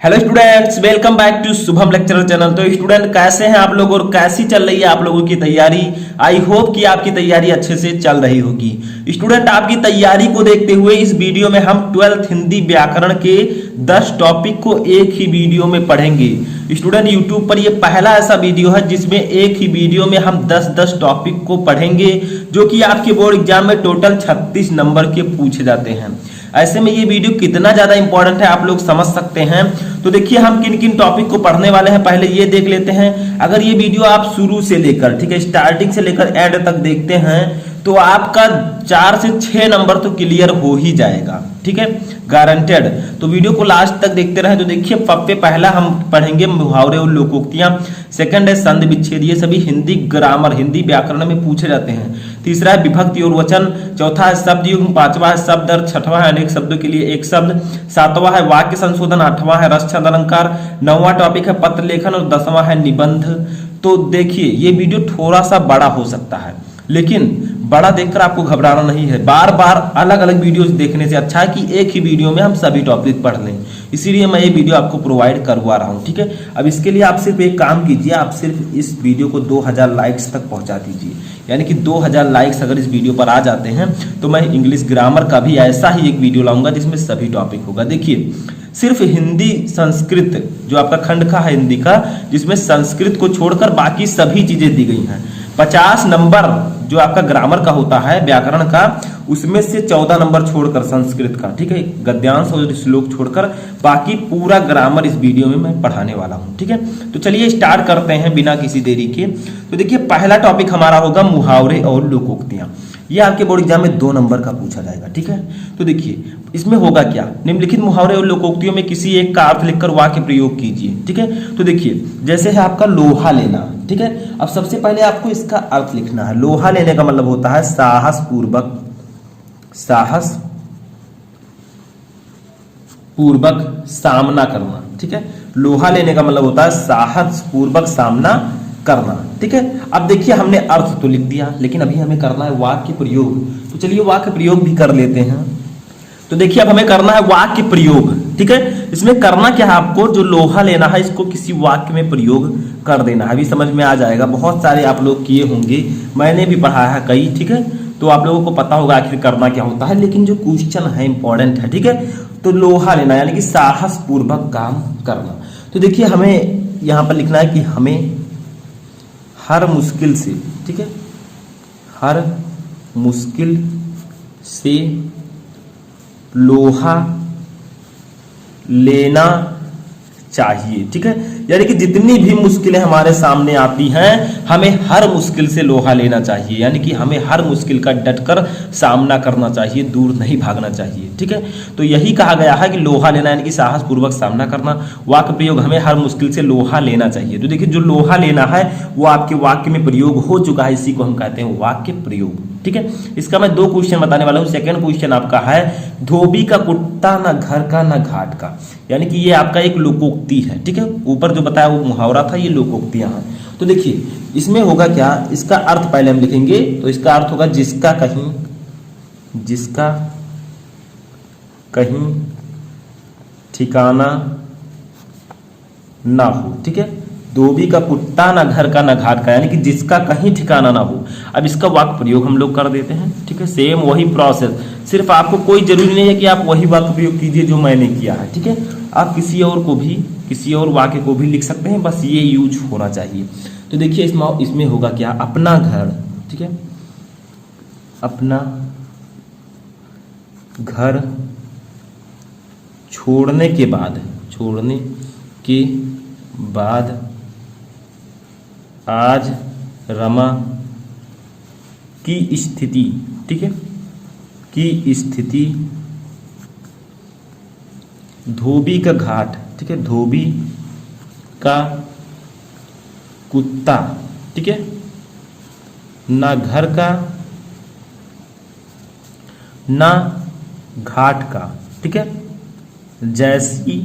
Hello students, welcome back to Shubham lecturer channel. तो student कैसे हैं आप लोग और कैसी चल रही है आप लोगों की तैयारी। आई होप कि आपकी तैयारी अच्छे से चल रही होगी। स्टूडेंट आपकी तैयारी को देखते हुए इस वीडियो में हम 12th हिंदी व्याकरण के 10 टॉपिक को एक ही वीडियो में पढ़ेंगे। स्टूडेंट यूट्यूब पर यह पहला ऐसा वीडियो है जिसमें एक ही वीडियो में हम 10 टॉपिक को पढ़ेंगे, जो कि आपके बोर्ड एग्जाम में टोटल 36 नंबर के पूछे जाते हैं। ऐसे में ये वीडियो कितना ज्यादा इंपॉर्टेंट है आप लोग समझ सकते हैं। तो देखिए हम किन किन टॉपिक को पढ़ने वाले हैं, पहले ये देख लेते हैं। अगर ये वीडियो आप शुरू से लेकर, ठीक है, स्टार्टिंग से लेकर एंड तक देखते हैं तो आपका 4 से 6 नंबर तो क्लियर हो ही जाएगा, ठीक है, गारंटेड। तो वीडियो को लास्ट तक देखते रहे। तो देखिए पप्पे पहला हम पढ़ेंगे मुहावरे और लोकोक्तियां, सेकंड है संधि विच्छेद, ये सभी हिंदी ग्रामर हिंदी व्याकरण में पूछे जाते हैं। तीसरा है विभक्ति और वचन, चौथा है शब्द युग्म, पांचवा है शब्द अर्थ, छठवां है अनेक शब्दों के लिए एक शब्द, सातवां है वाक्य संशोधन, आठवां है रस छंद अलंकार, नौवां टॉपिक है पत्र लेखन और 10वां है निबंध। तो देखिए ये वीडियो थोड़ा सा बड़ा हो सकता है, लेकिन बड़ा देखकर आपको घबराना नहीं है। बार बार अलग अलग वीडियोस देखने से अच्छा है कि एक ही वीडियो में हम सभी टॉपिक पढ़ लें, इसीलिए मैं ये वीडियो आपको प्रोवाइड करवा रहा हूँ, ठीक है। अब इसके लिए आप सिर्फ एक काम कीजिए, आप सिर्फ इस वीडियो को 2000 लाइक्स तक पहुंचा दीजिए। यानी कि 2000 लाइक्स अगर इस वीडियो पर आ जाते हैं तो मैं इंग्लिश ग्रामर का भी ऐसा ही एक वीडियो लाऊंगा जिसमें सभी टॉपिक होगा। देखिए सिर्फ हिंदी संस्कृत जो आपका खंड का है हिंदी का, जिसमें संस्कृत को छोड़कर बाकी सभी चीजें दी गई हैं। 50 नंबर जो आपका ग्रामर का होता है व्याकरण का, उसमें से 14 नंबर छोड़कर संस्कृत का, ठीक है, गद्यांश और श्लोक छोड़कर बाकी पूरा ग्रामर इस वीडियो में मैं पढ़ाने वाला हूं, ठीक है। तो चलिए स्टार्ट करते हैं बिना किसी देरी के। तो देखिए पहला टॉपिक हमारा होगा मुहावरे और लोकोक्तियां। ये आपके बोर्ड एग्जाम में 2 नंबर का पूछा जाएगा, ठीक है। तो देखिए इसमें होगा क्या, निम्नलिखित मुहावरे और लोकोक्तियों में किसी एक का अर्थ लिखकर वाक्य प्रयोग कीजिए, ठीक है। तो देखिए जैसे है आपका लोहा लेना, ठीक है। अब सबसे पहले आपको इसका अर्थ लिखना है। लोहा लेने का मतलब होता है साहस पूर्वक सामना करना, ठीक है। लोहा लेने का मतलब होता है साहस पूर्वक सामना करना, ठीक है। अब देखिए हमने अर्थ तो लिख दिया, लेकिन अभी हमें करना है वाक्य प्रयोग। तो चलिए वाक्य प्रयोग भी कर लेते हैं। तो देखिए अब हमें करना है वाक्य प्रयोग, ठीक है। इसमें करना क्या है, आपको जो लोहा लेना है इसको किसी वाक्य में प्रयोग कर देना है। अभी समझ में आ जाएगा, बहुत सारे आप लोग किए होंगे, मैंने भी पढ़ा है कई, ठीक है। तो आप लोगों को पता होगा आखिर करना क्या होता है, लेकिन जो क्वेश्चन है इंपॉर्टेंट है, ठीक है। तो लोहा लेना यानी कि साहस पूर्वक काम करना। तो देखिए हमें यहां पर लिखना है कि हमें हर मुश्किल से, ठीक है, हर मुश्किल से लोहा लेना चाहिए, ठीक है। यानी कि जितनी भी मुश्किलें हमारे सामने आती हैं हमें हर मुश्किल से लोहा लेना चाहिए, यानी कि हमें हर मुश्किल का डटकर सामना करना चाहिए, दूर नहीं भागना चाहिए, ठीक है। तो यही कहा गया है कि लोहा लेना यानी कि साहस पूर्वक सामना करना। वाक्य प्रयोग हमें हर मुश्किल से लोहा लेना चाहिए। तो देखिए जो लोहा लेना है वो आपके वाक्य में प्रयोग हो चुका है, इसी को हम कहते हैं वाक्य प्रयोग, ठीक है। इसका मैं 2 क्वेश्चन बताने वाला हूं। सेकंड क्वेश्चन आपका है धोबी का कुत्ता ना घर का ना घाट का, यानी कि ये आपका एक लोकोक्ति है, ठीक है। ऊपर जो बताया वो मुहावरा था, ये लोकोक्तियां हैं। तो देखिए इसमें होगा क्या, इसका अर्थ पहले हम लिखेंगे। तो इसका अर्थ होगा जिसका कहीं ठिकाना ना हो, ठीक है। धोबी का कुत्ता ना घर का ना घाट का, यानी कि जिसका कहीं ठिकाना ना हो। अब इसका वाक्य प्रयोग हम लोग कर देते हैं, ठीक है। सेम वही प्रोसेस, सिर्फ आपको कोई जरूरी नहीं है कि आप वही वाक्य प्रयोग कीजिए जो मैंने किया है, ठीक है। आप किसी और वाक्य को भी लिख सकते हैं, बस ये यूज होना चाहिए। तो देखिए इसमें होगा क्या, अपना घर, ठीक है, अपना घर छोड़ने के बाद आज रमा की स्थिति, ठीक है, की स्थिति धोबी का घाट, ठीक है, धोबी का कुत्ता, ठीक है, ना घर का ना घाट का, ठीक है, जैसी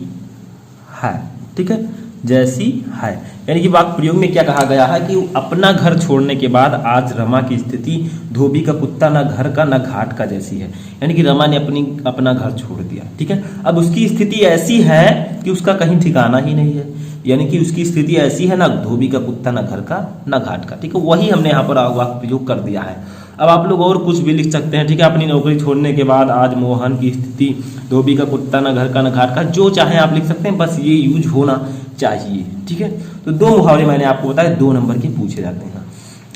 है, ठीक है। जैसी है। यानी कि वाक्य प्रयोग में क्या कहा गया है कि अपना घर छोड़ने के बाद आज रमा की स्थिति धोबी का कुत्ता न घर का न घाट का जैसी है। यानी कि रमा ने अपना घर छोड़ दिया, ठीक है। अब उसकी स्थिति ऐसी है कि उसका कहीं ठिकाना ही नहीं है, यानी कि उसकी स्थिति ऐसी है ना धोबी का कुत्ता न घर का न घाट का, ठीक है। वही हमने यहाँ पर वाक्य प्रयोग कर दिया है। अब आप लोग और कुछ भी लिख सकते हैं, ठीक है। अपनी नौकरी छोड़ने के बाद आज मोहन की स्थिति धोबी का कुत्ता न घर का न घाट का, जो चाहे आप लिख सकते हैं, बस ये यूज होना चाहिए, ठीक है। तो दो मुहावरे मैंने आपको बताया 2 नंबर के पूछे जाते हैं।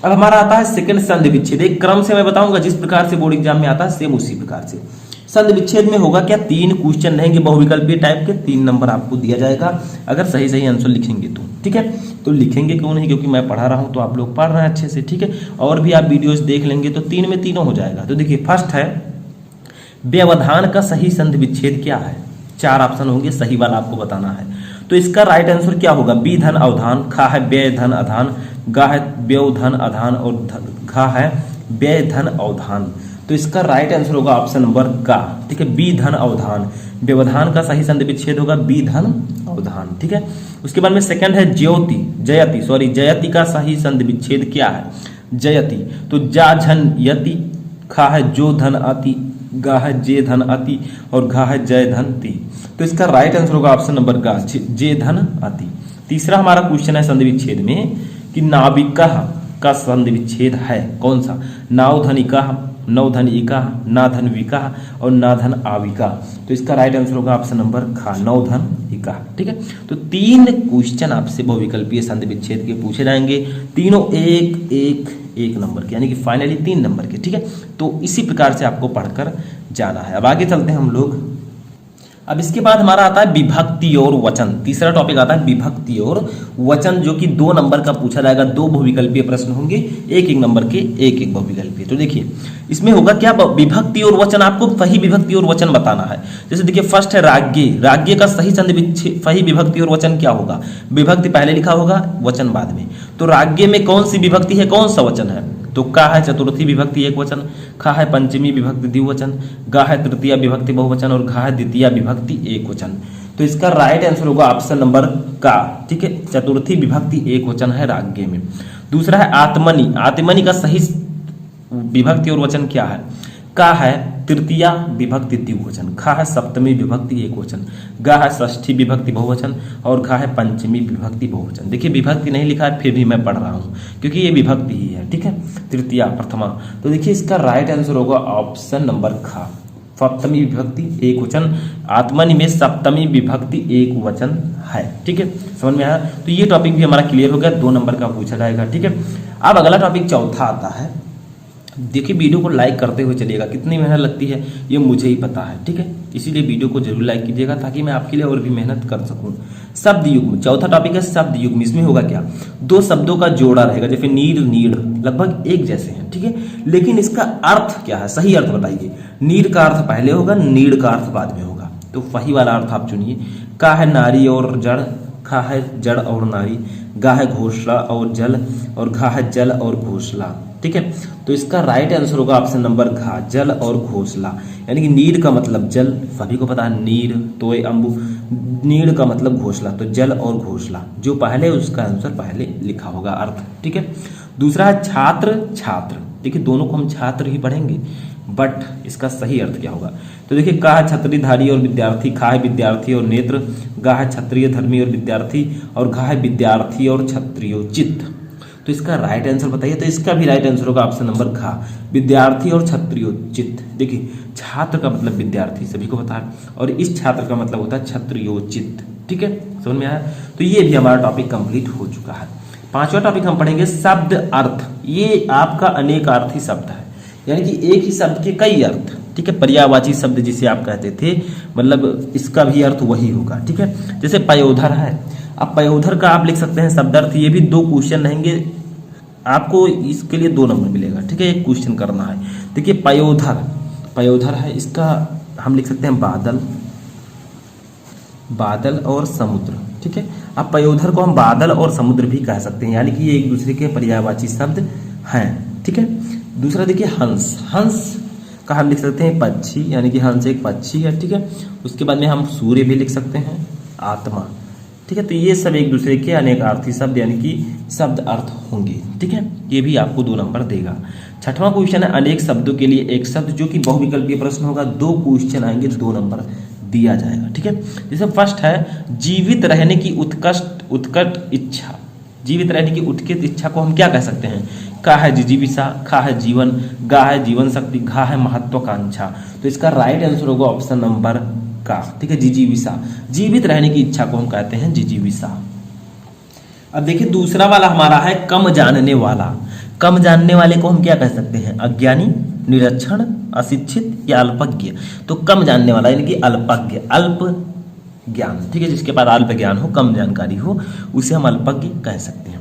अब हमारा आता है सेकंड संधि विच्छेद। एक क्रम से मैं बताऊंगा, जिस प्रकार से बोर्ड एग्जाम में आता है सेम उसी प्रकार से। संधि विच्छेद में होगा क्या, 3 क्वेश्चन रहेंगे बहुविकल्पीय टाइप के, 3 नंबर आपको दिया जाएगा अगर सही सही आंसर लिखेंगे तो, ठीक है। तो लिखेंगे क्यों नहीं, क्योंकि मैं पढ़ा रहा हूं तो आप लोग पढ़ रहे हैं अच्छे से, ठीक है। और भी आप वीडियोस देख लेंगे तो 3 में तीनों हो जाएगा। तो देखिए फर्स्ट है व्यवधान का सही संधि विच्छेद क्या है। 4 ऑप्शन होंगे, सही वाला आपको बताना है। तो इसका राइट आंसर क्या होगा, बी धन अवधान, खा है व्यय धन अधान, गा है व्यय धन अधान और घा है व्यय धन अवधान। तो इसका राइट आंसर होगा ऑप्शन नंबर का, ठीक है, बी धन अवधान। व्यवधान का सही संधि विच्छेद होगा बी धन अवधान, ठीक है। उसके बाद में सेकंड है जयति का सही संधि विच्छेद क्या है, जयति। तो जा झन यति, खा है जो धन अति, गा है जे धन अति और घा है जय धन ति। तो इसका राइट आंसर होगा ऑप्शन नंबर का जे धन अति। तीसरा हमारा क्वेश्चन है संधि विच्छेद में कि नाविका का संधि विच्छेद है कौन सा, नाव धनिका, नव धन इका, ना धन विका और ना धन आविका। तो इसका राइट आंसर होगा ऑप्शन नंबर खा, नव धन इका, ठीक है। तो 3 क्वेश्चन आपसे बहुविकल्पीय संधि विच्छेद के पूछे जाएंगे, तीनों एक नंबर के, यानी कि फाइनली 3 नंबर के, ठीक है। तो इसी प्रकार से आपको पढ़कर जाना है। अब आगे चलते हैं हम लोग। अब इसके बाद हमारा आता है विभक्ति और वचन। तीसरा टॉपिक आता है विभक्ति और वचन, जो कि 2 नंबर का पूछा जाएगा। 2 बहुविकल्पीय प्रश्न होंगे, एक नंबर के, एक बहुविकल्पीय। तो देखिए इसमें होगा क्या, विभक्ति और वचन, आपको सही विभक्ति और वचन बताना है। जैसे देखिए फर्स्ट है राज्य का सही संधि विच्छेद, सही विभक्ति और वचन क्या होगा, विभक्ति पहले लिखा होगा वचन बाद में। तो राज्य में कौन सी विभक्ति है, कौन सा वचन है, तो का है चतुर्थी विभक्ति एक वचन, खा है पंचमी विभक्ति द्विवचन, गा है तृतीय विभक्ति बहुवचन और घा है द्वितीय विभक्ति एक वचन। तो इसका राइट आंसर होगा ऑप्शन नंबर का, ठीक है। चतुर्थी विभक्ति एक वचन है राज्य में। दूसरा है आत्मनि, आत्मनि का सही विभक्ति और वचन क्या है, का है तृतीया विभक्ति द्विवचन, खा है सप्तमी विभक्ति एक वचन, गा है षष्ठी विभक्ति बहुवचन और घा है पंचमी विभक्ति बहुवचन। देखिए विभक्ति नहीं लिखा है फिर भी मैं पढ़ रहा हूँ क्योंकि ये विभक्ति ही है, ठीक है, तृतीया प्रथमा। तो देखिए इसका राइट आंसर होगा ऑप्शन नंबर खा, सप्तमी विभक्ति एक वचन। आत्मनि में सप्तमी विभक्ति एक वचन है, ठीक है, समझ में आया। तो ये टॉपिक भी हमारा क्लियर हो गया, 2 नंबर का पूछा जाएगा, ठीक है। अब अगला टॉपिक चौथा आता है। देखिए वीडियो को लाइक करते हुए चलिएगा, कितनी मेहनत लगती है ये मुझे ही पता है, ठीक है। इसीलिए वीडियो को जरूर लाइक कीजिएगा ताकि मैं आपके लिए और भी मेहनत कर सकूं। शब्द युग्म, चौथा टॉपिक है शब्द युग्म। इसमें होगा क्या, 2 शब्दों का जोड़ा रहेगा, जैसे नीड नीड लगभग एक जैसे हैं, ठीक है, लेकिन इसका अर्थ क्या है, सही अर्थ बताइए। नीड का अर्थ पहले होगा, नीड का अर्थ बाद में होगा, तो सही वाला अर्थ आप चुनिए। का है नारी और जड़, खा है जड़ और नारी, गा है घोषला और जल और घा है जल और घोषला, ठीक है। तो इसका राइट आंसर होगा ऑप्शन नंबर घा, जल और घोषला। यानी कि नीड का मतलब जल, सभी को पता है, नीड तो अम्बु, नीड का मतलब घोषला, तो जल और घोषला जो पहले उसका आंसर पहले लिखा होगा अर्थ, ठीक है। दूसरा है छात्र छात्र, देखिए दोनों को हम छात्र ही पढ़ेंगे, बट इसका सही अर्थ क्या होगा। तो देखिए का है छत्रीधारी और विद्यार्थी, खा है विद्यार्थी और नेत्र, गा है क्षत्रिय धर्मी और विद्यार्थी और घा है विद्यार्थी और क्षत्रियोचित। तो इसका राइट आंसर बताइए। तो इसका भी राइट आंसर होगा ऑप्शन नंबर घा, विद्यार्थी और क्षत्रियोचित। देखिए छात्र का मतलब विद्यार्थी सभी को पता है और इस छात्र का मतलब होता है क्षत्रियोचित, ठीक है, समझ में आया। तो ये भी हमारा टॉपिक कंप्लीट हो चुका है। 5वां टॉपिक हम पढ़ेंगे शब्द अर्थ। ये आपका अनेकार्थी शब्द है, यानी कि एक ही शब्द के कई अर्थ, ठीक है, पर्यायवाची शब्द जिसे आप कहते थे, मतलब इसका भी अर्थ वही होगा, ठीक है। जैसे पयोधर है, अब पयोधर का आप लिख सकते हैं शब्द अर्थ। ये भी 2 क्वेश्चन रहेंगे, आपको इसके लिए 2 नंबर मिलेगा, ठीक है, एक क्वेश्चन करना है। देखिए पयोधर, पयोधर है, इसका हम लिख सकते हैं बादल, बादल और समुद्र, ठीक है। अब पयोधर को हम बादल और समुद्र भी कह सकते हैं, यानी कि ये एक दूसरे के पर्यायवाची शब्द हैं, ठीक है। दूसरा देखिए हंस, हंस का हम लिख सकते हैं पक्षी, यानी कि हंस एक पक्षी है, ठीक है। उसके बाद में हम सूर्य भी लिख सकते हैं, आत्मा, ठीक है। तो ये सब एक दूसरे के अनेकार्थी शब्द यानी कि शब्द अर्थ होंगे, ठीक है। ये भी आपको 2 नंबर देगा। छठवां क्वेश्चन है अनेक शब्दों के लिए एक शब्द, जो कि बहुविकल्पीय प्रश्न होगा। 2 क्वेश्चन आएंगे, 2 नंबर दिया जाएगा, ठीक है। जैसे फर्स्ट है जीवित रहने की उत्कट इच्छा। जीवित रहने की उत्कट इच्छा को हम क्या कह सकते हैं? का है जिजीविषा, खा है जीवन, गा है जीवन शक्ति, घा है महत्वाकांक्षा। तो इसका राइट आंसर होगा ऑप्शन नंबर का, ठीक है, जिजीविषा। जीवित रहने की इच्छा को हम कहते हैं जिजीविषा। अब देखिए दूसरा वाला हमारा है कम जानने वाला। कम जानने वाले को हम क्या कह सकते हैं? अज्ञानी, निरक्षण, अशिक्षित या अल्पज्ञ। तो कम जानने वाला यानी कि अल्पज्ञ, अल्प ज्ञान, ठीक है, जिसके पास अल्प ज्ञान हो, कम जानकारी हो, उसे हम अल्पज्ञ कह सकते हैं।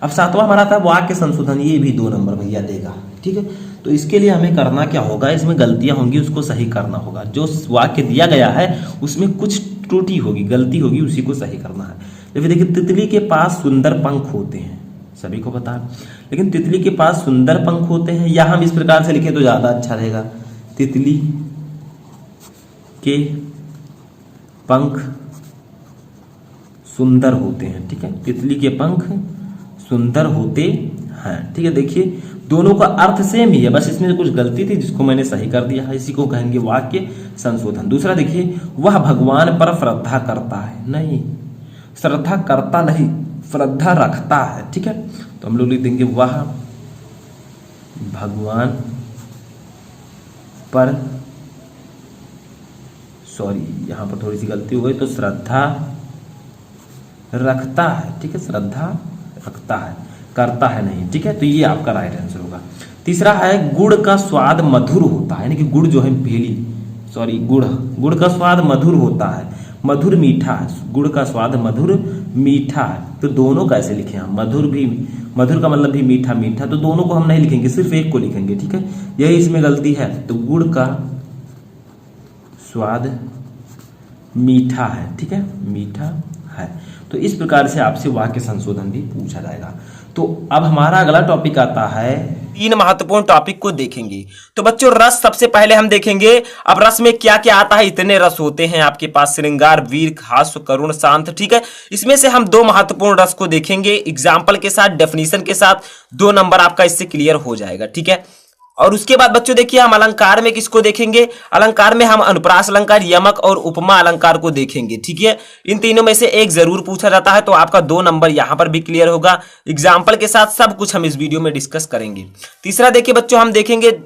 अब सातवां हमारा था वाक्य संशोधन। ये भी 2 नंबर भैया देगा, ठीक है। तो इसके लिए हमें करना क्या होगा? इसमें गलतियां होंगी, उसको सही करना होगा। जो वाक्य दिया गया है उसमें कुछ त्रुटि होगी, गलती होगी, उसी को सही करना है। जैसे देखिए तितली के पास सुंदर पंख होते हैं, सभी को पता है, लेकिन तितली के पास सुंदर पंख होते हैं, या हम इस प्रकार से लिखें तो ज्यादा अच्छा रहेगा, तितली के पंख सुंदर होते हैं, ठीक है। तितली के पंख सुंदर होते हैं, ठीक है। देखिए दोनों का अर्थ सेम ही है, बस इसमें कुछ गलती थी जिसको मैंने सही कर दिया है। इसी को कहेंगे वाक्य संशोधन। दूसरा देखिए वह भगवान पर श्रद्धा करता है, नहीं, श्रद्धा करता नहीं, श्रद्धा रखता है, ठीक है। तो हम लोग लिख देंगे वह भगवान पर, सॉरी यहां पर थोड़ी सी गलती हो गई, तो श्रद्धा रखता है, ठीक है, श्रद्धा रखता है, करता है नहीं, ठीक है। तो ये आपका राइट आंसर होगा। तीसरा है गुड़ का स्वाद मधुर होता है, यानी कि गुड़ जो है गुड़ का स्वाद मधुर होता है, मधुर मीठा है, गुड़ का स्वाद मधुर मीठा है। तो दोनों कैसे लिखें हम? मधुर का मतलब भी मीठा मीठा, तो दोनों को हम नहीं लिखेंगे, सिर्फ एक को लिखेंगे, ठीक है। यही इसमें गलती है। तो गुड़ का स्वाद मीठा है, ठीक है, मीठा है। तो इस प्रकार से आपसे वाक्य संशोधन भी पूछा जाएगा। तो अब हमारा अगला टॉपिक आता है, 3 महत्वपूर्ण टॉपिक को देखेंगे। तो बच्चों रस सबसे पहले हम देखेंगे। अब रस में क्या क्या आता है? इतने रस होते हैं आपके पास, श्रृंगार, वीर, हास्य, करुण, शांत, ठीक है। इसमें से हम 2 महत्वपूर्ण रस को देखेंगे एग्जाम्पल के साथ, डेफिनेशन के साथ। 2 नंबर आपका इससे क्लियर हो जाएगा, ठीक है। और उसके बाद बच्चों देखिए हम अलंकार में किसको देखेंगे? अलंकार में हम अनुप्रास अलंकार, यमक और उपमा अलंकार को देखेंगे, ठीक है। इन तीनों में से एक जरूर पूछा जाता है, तो आपका 2 नंबर यहां पर भी क्लियर होगा। एग्जाम्पल के साथ सब कुछ हम इस वीडियो में डिस्कस करेंगे। तीसरा देखिए बच्चों हम देखेंगे,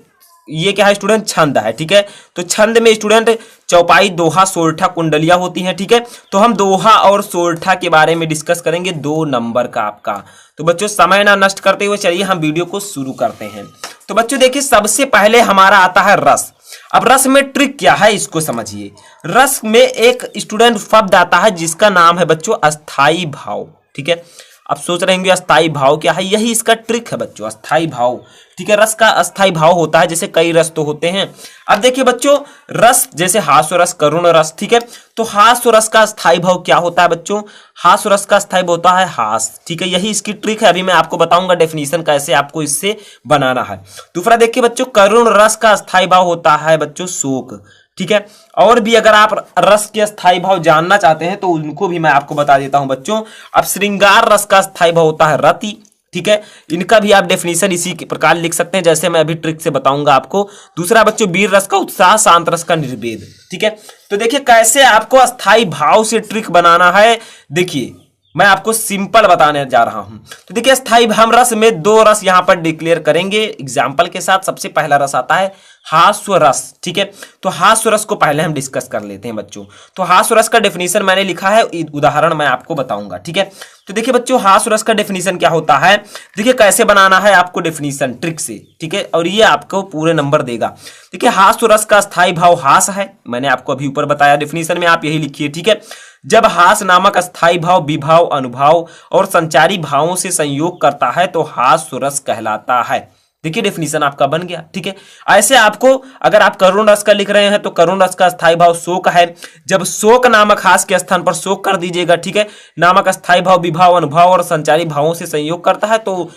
ये क्या है स्टूडेंट? छंद है, ठीक है। तो छंद में स्टूडेंट चौपाई, दोहा, सोरठा, कुंडलियां होती हैं, ठीक है। तो हम दोहा और सोरठा के बारे में डिस्कस करेंगे, 2 नंबर का आपका। तो बच्चों समय ना नष्ट करते हुए चलिए हम वीडियो को शुरू करते हैं। तो बच्चों देखिए सबसे पहले हमारा आता है रस। अब रस में ट्रिक क्या है इसको समझिए। रस में एक स्टूडेंट शब्द आता है जिसका नाम है बच्चों अस्थाई भाव, ठीक है। अब सोच रहे होंगे अस्थाई भाव क्या है? यही इसका ट्रिक है बच्चों, अस्थाई भाव, ठीक है। रस का अस्थाई भाव होता है, जैसे कई रस तो होते हैं। अब देखिए बच्चों रस जैसे हास्य रस, करुण रस, ठीक है। तो हास्य रस का अस्थाई भाव क्या होता है बच्चों? हास्य रस का अस्थाई भाव होता है हास, ठीक है। यही इसकी ट्रिक है, अभी मैं आपको बताऊंगा डेफिनेशन कैसे आपको इससे बनाना है। दूसरा देखिए बच्चों करुण रस का अस्थाई भाव होता है बच्चों शोक, ठीक है। और भी अगर आप रस के स्थायी भाव जानना चाहते हैं तो उनको भी मैं आपको बता देता हूं बच्चों। अब श्रृंगार रस का स्थायी भाव होता है रति, ठीक है। इनका भी आप डेफिनेशन इसी प्रकार लिख सकते हैं जैसे मैं अभी ट्रिक से बताऊंगा आपको। दूसरा बच्चों वीर रस का उत्साह, शांत रस का निर्वेद, ठीक है। तो देखिए कैसे आपको अस्थाई भाव से ट्रिक बनाना है, देखिए मैं आपको सिंपल बताने जा रहा हूं। तो देखिए स्थायी हम रस में 2 रस यहां पर डिक्लेयर करेंगे एग्जाम्पल के साथ। सबसे पहला रस आता है हास्य रस, ठीक है। तो हास्य रस को पहले हम डिस्कस कर लेते हैं बच्चों। तो हास्य रस का डेफिनेशन मैंने लिखा है, उदाहरण मैं आपको बताऊंगा, ठीक है। तो देखिए बच्चों हास्य रस का डेफिनेशन क्या होता है, देखिए कैसे बनाना है आपको डेफिनेशन ट्रिक से, ठीक है। और ये आपको पूरे नंबर देगा। देखिए हास्य रस का स्थायी भाव हास है, मैंने आपको अभी ऊपर बताया, डेफिनेशन में आप यही लिखिए, ठीक है। जब हास नामक अस्थाई भाव विभाव, अनुभव और संचारी भावों से संयोग करता है तो हास्य रस कहलाता है। देखिए डेफिनेशन आपका बन गया, ठीक है। ऐसे आपको अगर आप करुण रस का लिख रहे हैं तो करुण रस का स्थायी भाव शोक है। जब शोक नामक हास के स्थान पर शोक कर दीजिएगा, ठीक है। नामक स्थायी भाव विभाव, अनुभव और संचारी भावों से संयोग करता है तो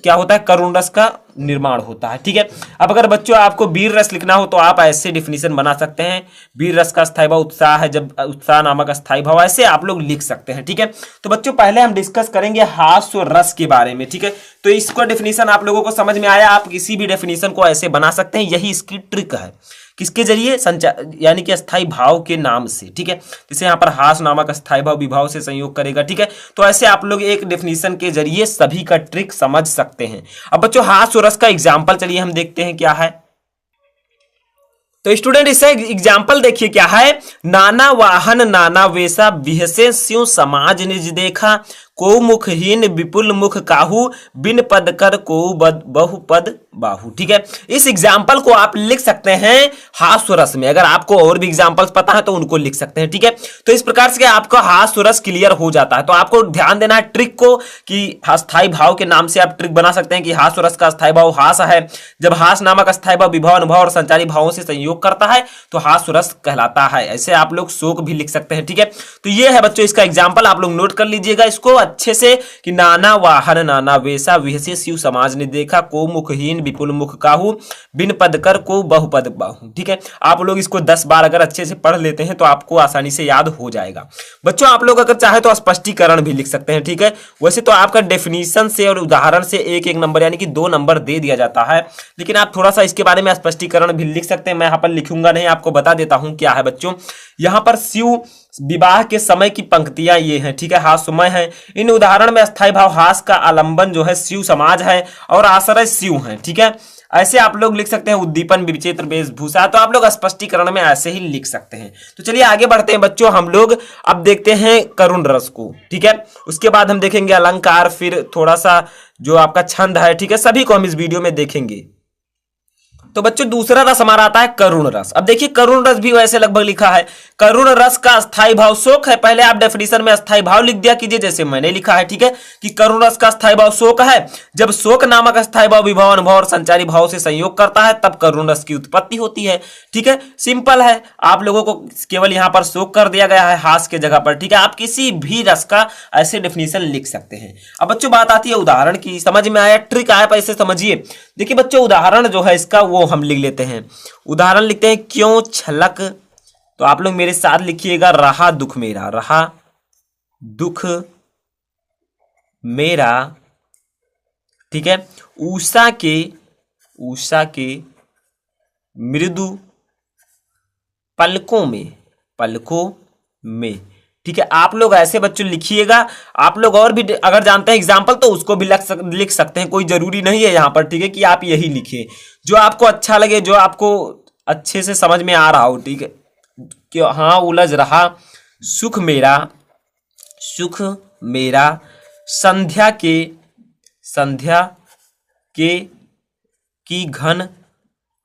क्या होता है? करुण रस का निर्माण होता है। ठीक है, अब अगर बच्चों आपको वीर रस लिखना हो तो आप ऐसे डिफिनीशन बना सकते हैं, वीर रस का स्थायी भाव उत्साह है, जब उत्साह नामक स्थायी भाव, ऐसे आप लोग लिख सकते हैं। ठीक है, तो बच्चों पहले हम डिस्कस करेंगे हास्य रस के बारे में। ठीक है, तो इसको डिफिनीशन आप लोगों को समझ में आया, आप किसी भी डेफिनेशन को ऐसे बना सकते हैं, यही इसकी ट्रिक है। किसके जरिए? संचार, यानी कि अस्थाई भाव के नाम से। ठीक है, जैसे यहाँ पर हास नामक अस्थाई भाव विभाव से संयोग करेगा। ठीक है, तो ऐसे आप लोग एक डेफिनेशन के जरिए सभी का ट्रिक समझ सकते हैं। अब बच्चों हास और रस का एग्जाम्पल चलिए हम देखते हैं क्या है। तो स्टूडेंट इससे एग्जाम्पल देखिए क्या है। नाना वाहन नाना वेशा बिहसे स्यों समाज निज देखा, को मुखहीन विपुल मुख काहू, बिन पद कर को बहुपद बाहू। ठीक है, इस एग्जाम्पल को आप लिख सकते हैं हास्य रस में। अगर आपको और भी एग्जाम्पल्स पता है तो उनको लिख सकते हैं। ठीक है, तो इस प्रकार से आपका हास्य रस क्लियर हो जाता है। तो आपको ध्यान देना है ट्रिक को कि अस्थाई भाव के नाम से आप ट्रिक बना सकते हैं कि हास्य रस का अस्थाई भाव हास है। जब हास नामक अस्थाई भाव विभव अनुभव और संचारी भावों से संयोग करता है तो हास्य रस कहलाता है। ऐसे आप लोग शोक भी लिख सकते हैं। ठीक है, तो ये है बच्चों इसका एग्जाम्पल, आप लोग नोट कर लीजिएगा इसको अच्छे से कि नाना वाहन नाना वेशा विहसे शिव समाज ने देखा, को मुखहीन विपुल मुख काहू, बिन पद कर को बहुपद बाहू। ठीक है, आप लोग इसको 10 बार अगर अच्छे से पढ़ लेते हैं तो आपको आसानी से याद हो जाएगा। बच्चों आप लोग अगर चाहे तो स्पष्टीकरण भी लिख सकते हैं। ठीक है, वैसे तो आपका डेफिनेशन से और उदाहरण से एक एक नंबर यानी कि 2 नंबर दे दिया जाता है, लेकिन आप थोड़ा सा इसके बारे में स्पष्टीकरण भी लिख सकते हैं। मैं यहाँ पर लिखूंगा नहीं, आपको बता देता हूं क्या है बच्चों। यहाँ पर शिव विवाह के समय की पंक्तियां ये हैं। ठीक है, हास्यमय है। इन उदाहरण में अस्थाई भाव हास का आलंबन जो है शिव समाज है और आश्रय शिव है। ठीक है, ऐसे आप लोग लिख सकते हैं। उद्दीपन विचित्र वेशभूषा, तो आप लोग स्पष्टीकरण में ऐसे ही लिख सकते हैं। तो चलिए आगे बढ़ते हैं बच्चों, हम लोग अब देखते हैं करुण रस को। ठीक है, उसके बाद हम देखेंगे अलंकार, फिर थोड़ा सा जो आपका छंद है। ठीक है, सभी को हम इस वीडियो में देखेंगे। तो बच्चों दूसरा रस हमारा आता है करुण रस। अब देखिए करुण रस भी वैसे लगभग लिखा है। करुण रस का अस्थाई भाव शोक है। पहले आप डेफिनेशन में अस्थाई भाव लिख दिया कीजिए जैसे मैंने लिखा है। ठीक है, कि करुण रस का अस्थाई भाव शोक है। जब शोक नामक अस्थाई भाव विभव अनुभव और संचारी भाव से संयोग करता है तब करुण रस की उत्पत्ति होती है। ठीक है, सिंपल है, आप लोगों को केवल यहां पर शोक कर दिया गया है हास के जगह पर। ठीक है, आप किसी भी रस का ऐसे डेफिनेशन लिख सकते हैं। अब बच्चों बात आती है उदाहरण की। समझ में आया ट्रिक आया, पैसे समझिए। देखिए बच्चों उदाहरण जो है इसका वो हम लिख लेते हैं। उदाहरण लिखते हैं क्यों छलक, तो आप लोग मेरे साथ लिखिएगा रहा दुख मेरा, रहा दुख मेरा। ठीक है, उषा के मृदु पलकों में। ठीक है, आप लोग ऐसे बच्चों लिखिएगा। आप लोग और भी अगर जानते हैं एग्जाम्पल तो उसको भी लिख सकते हैं, कोई जरूरी नहीं है यहां पर। ठीक है, कि आप यही लिखिए जो आपको अच्छा लगे, जो आपको अच्छे से समझ में आ रहा हो। ठीक है, कि हाँ उलझ रहा सुख मेरा संध्या के की घन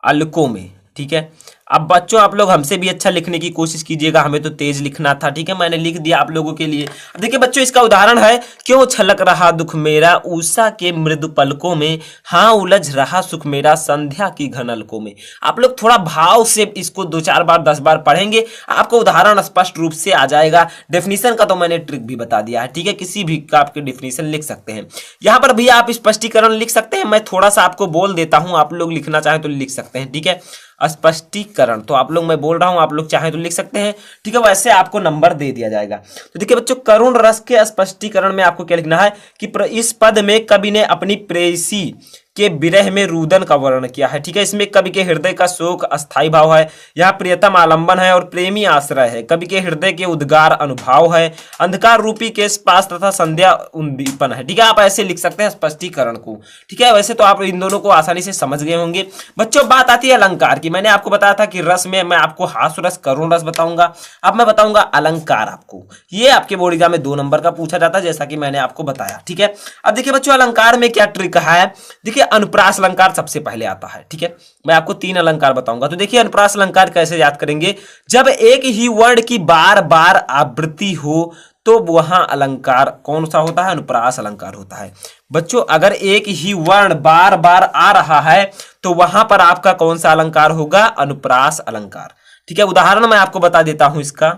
अलकों में। ठीक है, अब बच्चों आप लोग हमसे भी अच्छा लिखने की कोशिश कीजिएगा, हमें तो तेज लिखना था। ठीक है, मैंने लिख दिया आप लोगों के लिए। अब देखिए बच्चों इसका उदाहरण है क्यों छलक रहा दुख मेरा, उषा के मृदु पलकों में, हाँ उलझ रहा सुख मेरा संध्या की घन अलकों में। आप लोग थोड़ा भाव से इसको 2-4 बार 10 बार पढ़ेंगे, आपको उदाहरण स्पष्ट रूप से आ जाएगा। डेफिनेशन का तो मैंने ट्रिक भी बता दिया है। ठीक है, किसी भी का आपके डेफिनेशन लिख सकते हैं। यहाँ पर भी आप स्पष्टीकरण लिख सकते हैं, मैं थोड़ा सा आपको बोल देता हूँ, आप लोग लिखना चाहें तो लिख सकते हैं। ठीक है, स्पष्टीकरण तो आप लोग मैं बोल रहा हूं, आप लोग चाहें तो लिख सकते हैं। ठीक है, वैसे आपको नंबर दे दिया जाएगा। तो देखिए बच्चों करुण रस के स्पष्टीकरण में आपको क्या लिखना है कि इस पद में कवि ने अपनी प्रेयसी के विरह में रुदन का वर्णन किया है। ठीक है, इसमें कवि के हृदय का शोक अस्थाई भाव है, यहाँ प्रियतम आलंबन है और प्रेमी आश्रय है। कवि के हृदय के उद्गार अनुभाव है, अंधकार रूपी के पास तथा संध्या उद्दीपन है। ठीक है, आप ऐसे लिख सकते हैं स्पष्टीकरण को। ठीक है, वैसे तो आप इन दोनों को आसानी से समझ गए होंगे। बच्चों बात आती है अलंकार की। मैंने आपको बताया था कि रस में मैं आपको हास्य रस करुण रस बताऊंगा, अब मैं बताऊंगा अलंकार आपको। ये आपके बोर्ड एग्जाम में 2 नंबर का पूछा जाता है जैसा कि मैंने आपको बताया। ठीक है, अब देखिए बच्चों अलंकार में क्या ट्रिक है। देखिए अनुप्रास अलंकार सबसे पहले आता है। ठीक है, मैं आपको 3 अलंकार बताऊंगा। तो देखिए अनुप्रास अलंकार कैसे याद करेंगे, जब एक ही वर्ण की बार बार आवृत्ति हो तो वहां अलंकार कौन सा होता है, अनुप्रास अलंकार होता है। बच्चों अगर एक ही वर्ण बार बार आ रहा है तो वहां पर आपका कौन सा अलंकार होगा, अनुप्रास अलंकार। ठीक है, उदाहरण मैं आपको बता देता हूं इसका।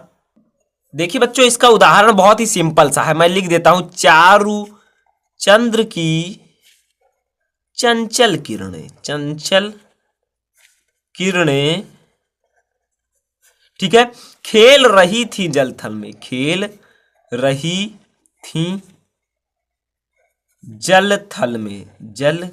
देखिए बच्चों इसका उदाहरण बहुत ही सिंपल सा है, मैं लिख देता हूं चारु चंद्र की चंचल किरणें, चंचल किरणें, ठीक है, खेल रही थी जल थल में, खेल रही थी जल थल में, जल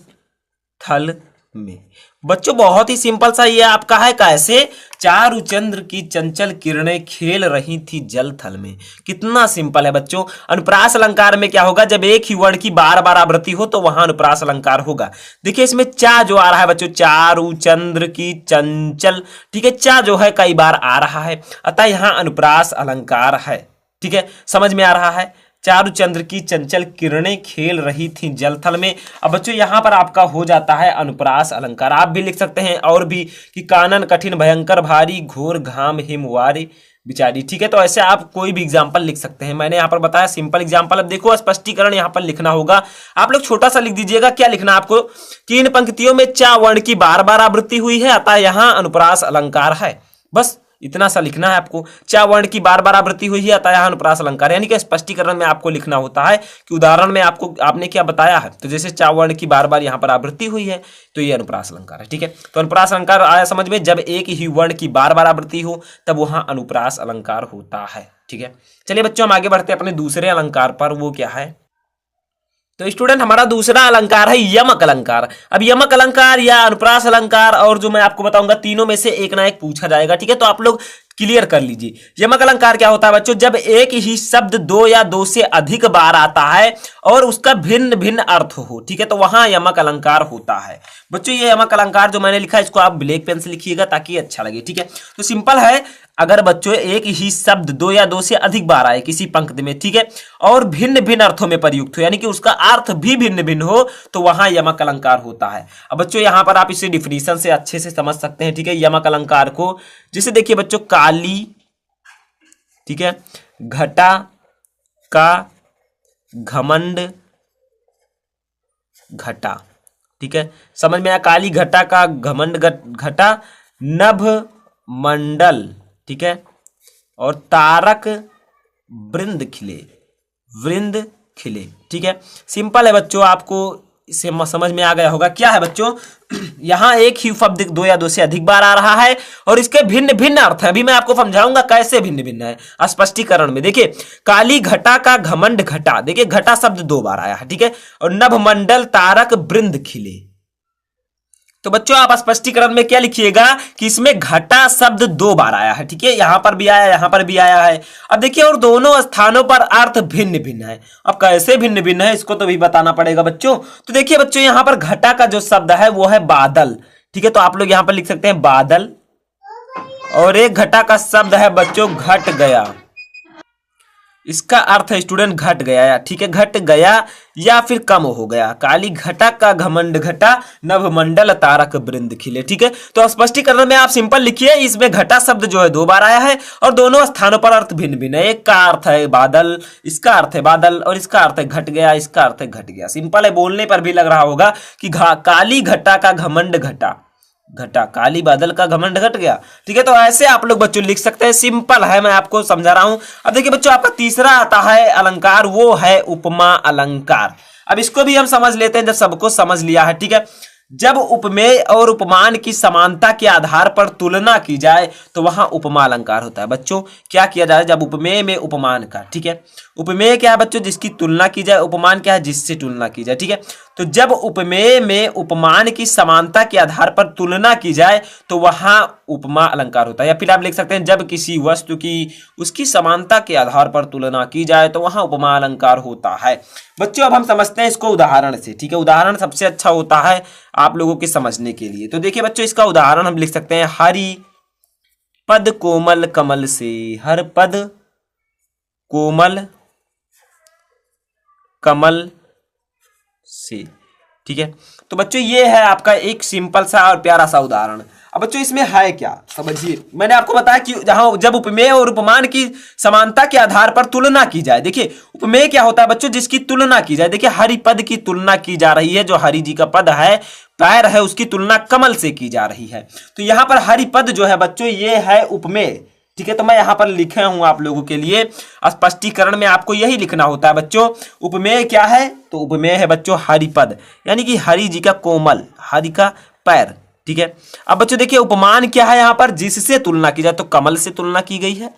थल में। बच्चों बहुत ही सिंपल सा ये आपका है, कैसे चारु चंद्र की चंचल किरणें खेल रही थी जल थल में। कितना सिंपल है बच्चों। अनुप्रास अलंकार में क्या होगा, जब एक ही वर्ण की बार बार आवृत्ति हो तो वहां अनुप्रास अलंकार होगा। देखिए इसमें चा जो आ रहा है बच्चों, चारु चंद्र की चंचल, ठीक है, चा जो है कई बार आ रहा है, अतः यहां अनुप्रास अलंकार है। ठीक है, समझ में आ रहा है। चारु चंद्र की चंचल किरणें खेल रही थी जल थल में। अब बच्चों यहां पर आपका हो जाता है अनुप्रास अलंकार। आप भी लिख सकते हैं और भी कि कानन कठिन भयंकर भारी घोर घाम हिमवारी बिचारी। ठीक है, तो ऐसे आप कोई भी एग्जाम्पल लिख सकते हैं। मैंने यहाँ पर बताया सिंपल एग्जाम्पल। अब देखो स्पष्टीकरण यहाँ पर लिखना होगा, आप लोग छोटा सा लिख दीजिएगा। क्या लिखना आपको कि इन पंक्तियों में चा वर्ण की बार बार आवृत्ति हुई है, अतः यहाँ अनुप्रास अलंकार है। बस इतना सा लिखना है आपको। चा वर्ण की बार बार आवृत्ति हुई है, अतः यहाँ अनुप्रास अलंकार। यानी कि स्पष्टीकरण में आपको लिखना होता है कि उदाहरण में आपको आपने क्या बताया है, तो जैसे चा वर्ण की बार बार यहाँ पर आवृत्ति हुई है तो ये अनुप्रास अलंकार है। ठीक है, तो अनुप्रास अलंकार आया समझ में, जब एक ही वर्ण की बार बार आवृत्ति हो तब वहां अनुप्रास अलंकार होता है। ठीक है, चलिए बच्चों हम आगे बढ़ते हैं अपने दूसरे अलंकार पर। वो क्या है, तो स्टूडेंट हमारा दूसरा अलंकार है यमक अलंकार। अब यमक अलंकार या अनुप्रास अलंकार और जो मैं आपको बताऊंगा, तीनों में से एक ना एक पूछा जाएगा। ठीक है, तो आप लोग क्लियर कर लीजिए। यमक अलंकार क्या होता है बच्चों, जब एक ही शब्द दो या दो से अधिक बार आता है और उसका भिन्न भिन्न अर्थ हो, ठीक है, तो वहां यमक अलंकार होता है। बच्चों ये यमक अलंकार जो मैंने लिखा है इसको आप ब्लैक पेन से लिखिएगा ताकि अच्छा लगे। ठीक है, तो सिंपल है, अगर बच्चों एक ही शब्द दो या दो से अधिक बार आए किसी पंक्ति में, ठीक है, और भिन्न भिन्न अर्थों में प्रयुक्त हो, यानी कि उसका अर्थ भी भिन्न भिन्न हो, तो वहां यमक अलंकार होता है। अब बच्चों यहां पर आप इसे डिफिनीशन से अच्छे से समझ सकते हैं। ठीक है, यमक अलंकार को जिसे देखिए बच्चों, काली, ठीक है, घटा का घमंड घटा। ठीक है, समझ में आया, काली घटा का घमंड घटा, नभ मंडल, ठीक है, और तारक वृंद खिले, वृंद खिले। ठीक है, सिंपल है बच्चों, आपको इसे समझ में आ गया होगा। क्या है बच्चों, यहां एक ही शब्द दो या दो से अधिक बार आ रहा है और इसके भिन्न भिन्न अर्थ है। अभी मैं आपको समझाऊंगा कैसे भिन्न भिन्न है स्पष्टीकरण में। देखिए काली घटा का घमंड घटा, देखिए घटा शब्द दो बार आया है, ठीक है, और नभ मंडल तारक वृंद खिले। तो बच्चों आप स्पष्टीकरण में क्या लिखिएगा कि इसमें घटा शब्द दो बार आया है। ठीक है, यहां पर भी आया, यहां पर भी आया है। अब देखिए और दोनों स्थानों पर अर्थ भिन्न भिन्न है। अब कैसे भिन्न भिन्न है इसको तो भी बताना पड़ेगा बच्चों। तो देखिए बच्चों यहां पर घटा का जो शब्द है वो है बादल। ठीक है, तो आप लोग यहां पर लिख सकते हैं बादल, और एक घटा का शब्द है बच्चों घट गया। इसका अर्थ है स्टूडेंट घट गया, ठीक है, घट गया या फिर कम हो गया। काली घटा का घमंड घटा, नभ मंडल तारक वृंद खिले। ठीक है, तो स्पष्टीकरण में आप सिंपल लिखिए, इसमें घटा शब्द जो है दो बार आया है और दोनों स्थानों पर अर्थ भिन्न भिन्न है। एक का अर्थ है बादल, इसका अर्थ है बादल, और इसका अर्थ है घट गया, इसका अर्थ है घट गया। सिंपल है, बोलने पर भी लग रहा होगा कि काली घटा का घमंड घटा, घटा, काली बादल का घमंड घट गया। ठीक है, तो ऐसे आप लोग बच्चों लिख सकते हैं। सिंपल है, मैं आपको समझा रहा हूं। अब देखिए बच्चों आपका तीसरा आता है अलंकार, वो है उपमा अलंकार। अब इसको भी हम समझ लेते हैं जब सबको समझ लिया है। ठीक है, जब उपमेय और उपमान की समानता के आधार पर तुलना की जाए तो वहां उपमा अलंकार होता है। बच्चों क्या किया जाए, जब उपमेय में उपमान का, ठीक है, उपमेय क्या है बच्चों, जिसकी तुलना की जाए, उपमान क्या है, जिससे तुलना की जाए। ठीक है, तो जब उपमेय में उपमान की समानता के आधार पर तुलना की जाए तो वहां उपमा अलंकार होता है। या फिर आप लिख सकते हैं जब किसी वस्तु की उसकी समानता के आधार पर तुलना की जाए तो वहां उपमा अलंकार होता है। बच्चों अब हम समझते हैं इसको उदाहरण से। ठीक है, उदाहरण सबसे अच्छा होता है आप लोगों के समझने के लिए। तो देखिए बच्चों इसका उदाहरण हम लिख सकते हैं, हरि पद कोमल कमल से, हर पद कोमल कमल से। ठीक है, तो बच्चों ये है आपका एक सिंपल सा और प्यारा सा उदाहरण। अब बच्चों इसमें है क्या समझिए, मैंने आपको बताया कि जहां जब उपमेय और उपमान की समानता के आधार पर तुलना की जाए। देखिए उपमेय क्या होता है बच्चों, जिसकी तुलना की जाए। देखिए हरि पद की तुलना की जा रही है, जो हरि जी का पद है, पैर है, उसकी तुलना कमल से की जा रही है। तो यहां पर हरि पद जो है बच्चों ये है उपमेय। ठीक है, तो मैं यहां पर लिखा हूं आप लोगों के लिए स्पष्टीकरण में आपको यही लिखना होता है बच्चों। उपमेय क्या है? तो उपमेय है बच्चों हरिपद, यानी कि हरि जी का कोमल, हरि का पैर। ठीक है, अब बच्चों देखिए उपमान क्या है यहां पर, जिससे तुलना की जाए, तो कमल से तुलना की गई है,